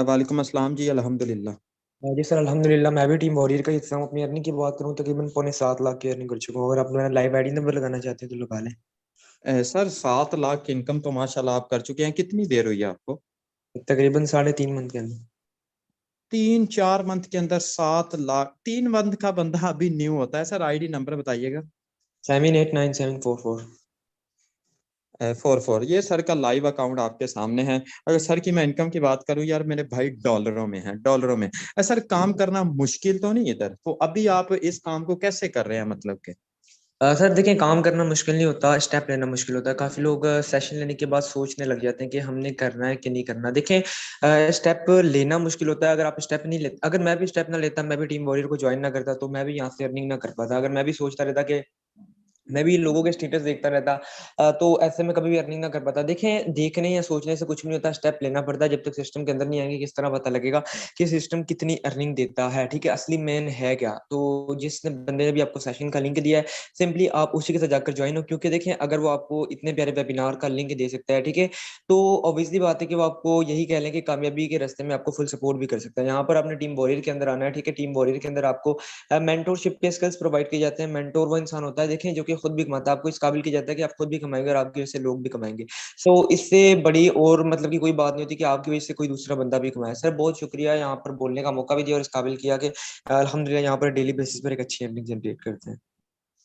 वालेकुम अस्सलाम जी, अल्हम्दुलिल्लाह। जी सर, अल्हम्दुलिल्लाह मैं भी टीम वॉरियर का हिस्सा हूँ। अपनी अर्निंग की बात करूँ तकरीबन 6.25 लाख की अर्निंग कर चुका हूँ। अगर आप मेरा लाइव आईडी नंबर लगाना चाहते हैं तो लगा लें। सर 7 लाख की इनकम तो माशाल्लाह आप कर चुके हैं। कितनी देर हुई है आपको? तकरीबन 3.5 मंथ के अंदर। 3-4 मंथ के अंदर 7 लाख? 3 मंथ का बंदा अभी न्यू होता है। सर आईडी नंबर बताइएगा। 789744। 44। ये सर का लाइव अकाउंट आपके सामने है। अगर सर की मैं इनकम की बात करूं, यार मेरे भाई डॉलरों में है, डॉलरों में। सर काम करना मुश्किल तो नहीं इधर? तो अभी आप इस काम को कैसे कर रहे हैं, मतलब के? सर देखें, काम करना मुश्किल नहीं होता, स्टेप लेना मुश्किल होता है। काफी लोग सेशन लेने के बाद सोचने लग जाते हैं कि हमने करना है कि नहीं करना। देखें, स्टेप लेना मुश्किल होता है। अगर आप स्टेप नहीं लेते, अगर मैं भी स्टेप ना लेता, मैं भी टीम वॉरियर को ज्वाइन ना करता, तो मैं भी यहाँ से अर्निंग ना कर पाता। अगर मैं भी सोचता रहता कि मैं भी लोगों के स्टेटस देखता रहता, तो ऐसे में कभी भी अर्निंग ना कर पाता। देखें, देखने या सोचने से कुछ भी नहीं होता, स्टेप लेना पड़ता है। जब तक सिस्टम के अंदर नहीं आएंगे, किस तरह पता लगेगा कि सिस्टम कितनी अर्निंग देता है, ठीक है, असली मेन है क्या। तो जिस बंदे ने भी आपको सेशन का लिंक दिया है, सिंपली आप उसी के साथ जाकर ज्वाइन हो। क्योंकि देखें, अगर वो आपको इतने प्यारे वेबिनार का लिंक दे सकता है, ठीक है, तो ऑब्वियसली बात है कि वो आपको यही कह लें कि कामयाबी के रास्ते में आपको फुल सपोर्ट भी कर सकता है। यहाँ पर आपने टीम वॉरियर के अंदर आना है, ठीक है। टीम वॉरियर के अंदर आपको मेंटोरशिप के स्किल्स प्रोवाइड किए जाते हैं। मेंटोर वो इंसान होता है, देखें, जो कि खुद भी कमाता है। आपको इस काबिल किया जाता है कि आप खुद भी कमाएंगे और आपकी वजह से लोग भी कमाएंगे। सो इससे बड़ी और मतलब की कोई बात नहीं होती कि आपकी वजह से कोई दूसरा बंदा भी कमाए। सर बहुत शुक्रिया यहाँ पर बोलने का मौका भी दिया और इस काबिल किया कि अल्हम्दुलिल्लाह यहाँ पर डेली बेसिस पर एक अच्छी अर्निंग जनरेट करते हैं।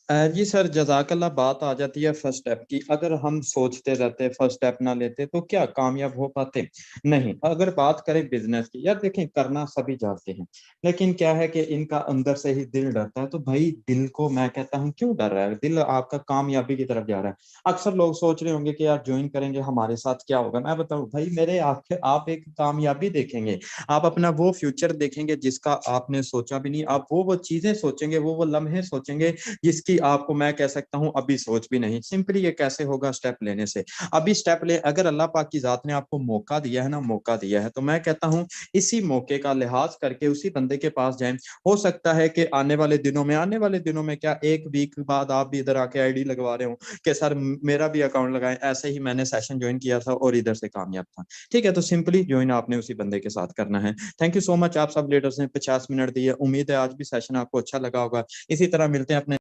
जी सर, जज़ाकल्लाह। बात आ जाती है फर्स्ट स्टेप की। अगर हम सोचते रहते, फर्स्ट स्टेप ना लेते, तो क्या कामयाब हो पाते? नहीं। अगर बात करें बिजनेस की, यार देखें, करना सभी चाहते हैं, लेकिन क्या है कि इनका अंदर से ही दिल डरता है। तो भाई दिल को मैं कहता हूँ क्यों डर रहा है? दिल आपका कामयाबी की तरफ जा रहा है। अक्सर लोग सोच रहे होंगे कि यार ज्वाइन करेंगे, हमारे साथ क्या होगा। मैं बताऊं भाई, मेरे आंखें, आप एक कामयाबी देखेंगे, आप अपना वो फ्यूचर देखेंगे जिसका आपने सोचा भी नहीं। आप वो चीजें सोचेंगे, वो लम्हे सोचेंगे जिसकी आपको मैं कह सकता हूं अभी सोच भी नहीं। सिंपली ये कैसे होगा? स्टेप लेने से। अभी स्टेप ले, अगर अल्लाह पाक की जात ने आपको मौका दिया है ना, मौका दिया है, तो मैं कहता हूं इसी मौके का लिहाज करके उसी बंदे के पास जाएं। हो सकता है कि आने वाले दिनों में क्या, एक वीक बाद आप भी इधर आके आईडी लगवा रहे हो कि सर मेरा भी अकाउंट लगाएं, ऐसे ही मैंने सेशन ज्वाइन किया था और इधर से कामयाब था। ठीक है, तो सिंपली ज्वाइन आपने उसी बंदे के साथ करना है। थैंक यू सो मच, आप सब लीडर्स ने 50 मिनट दिए। उम्मीद है आज भी सेशन आपको अच्छा लगा होगा। इसी तरह मिलते हैं अपने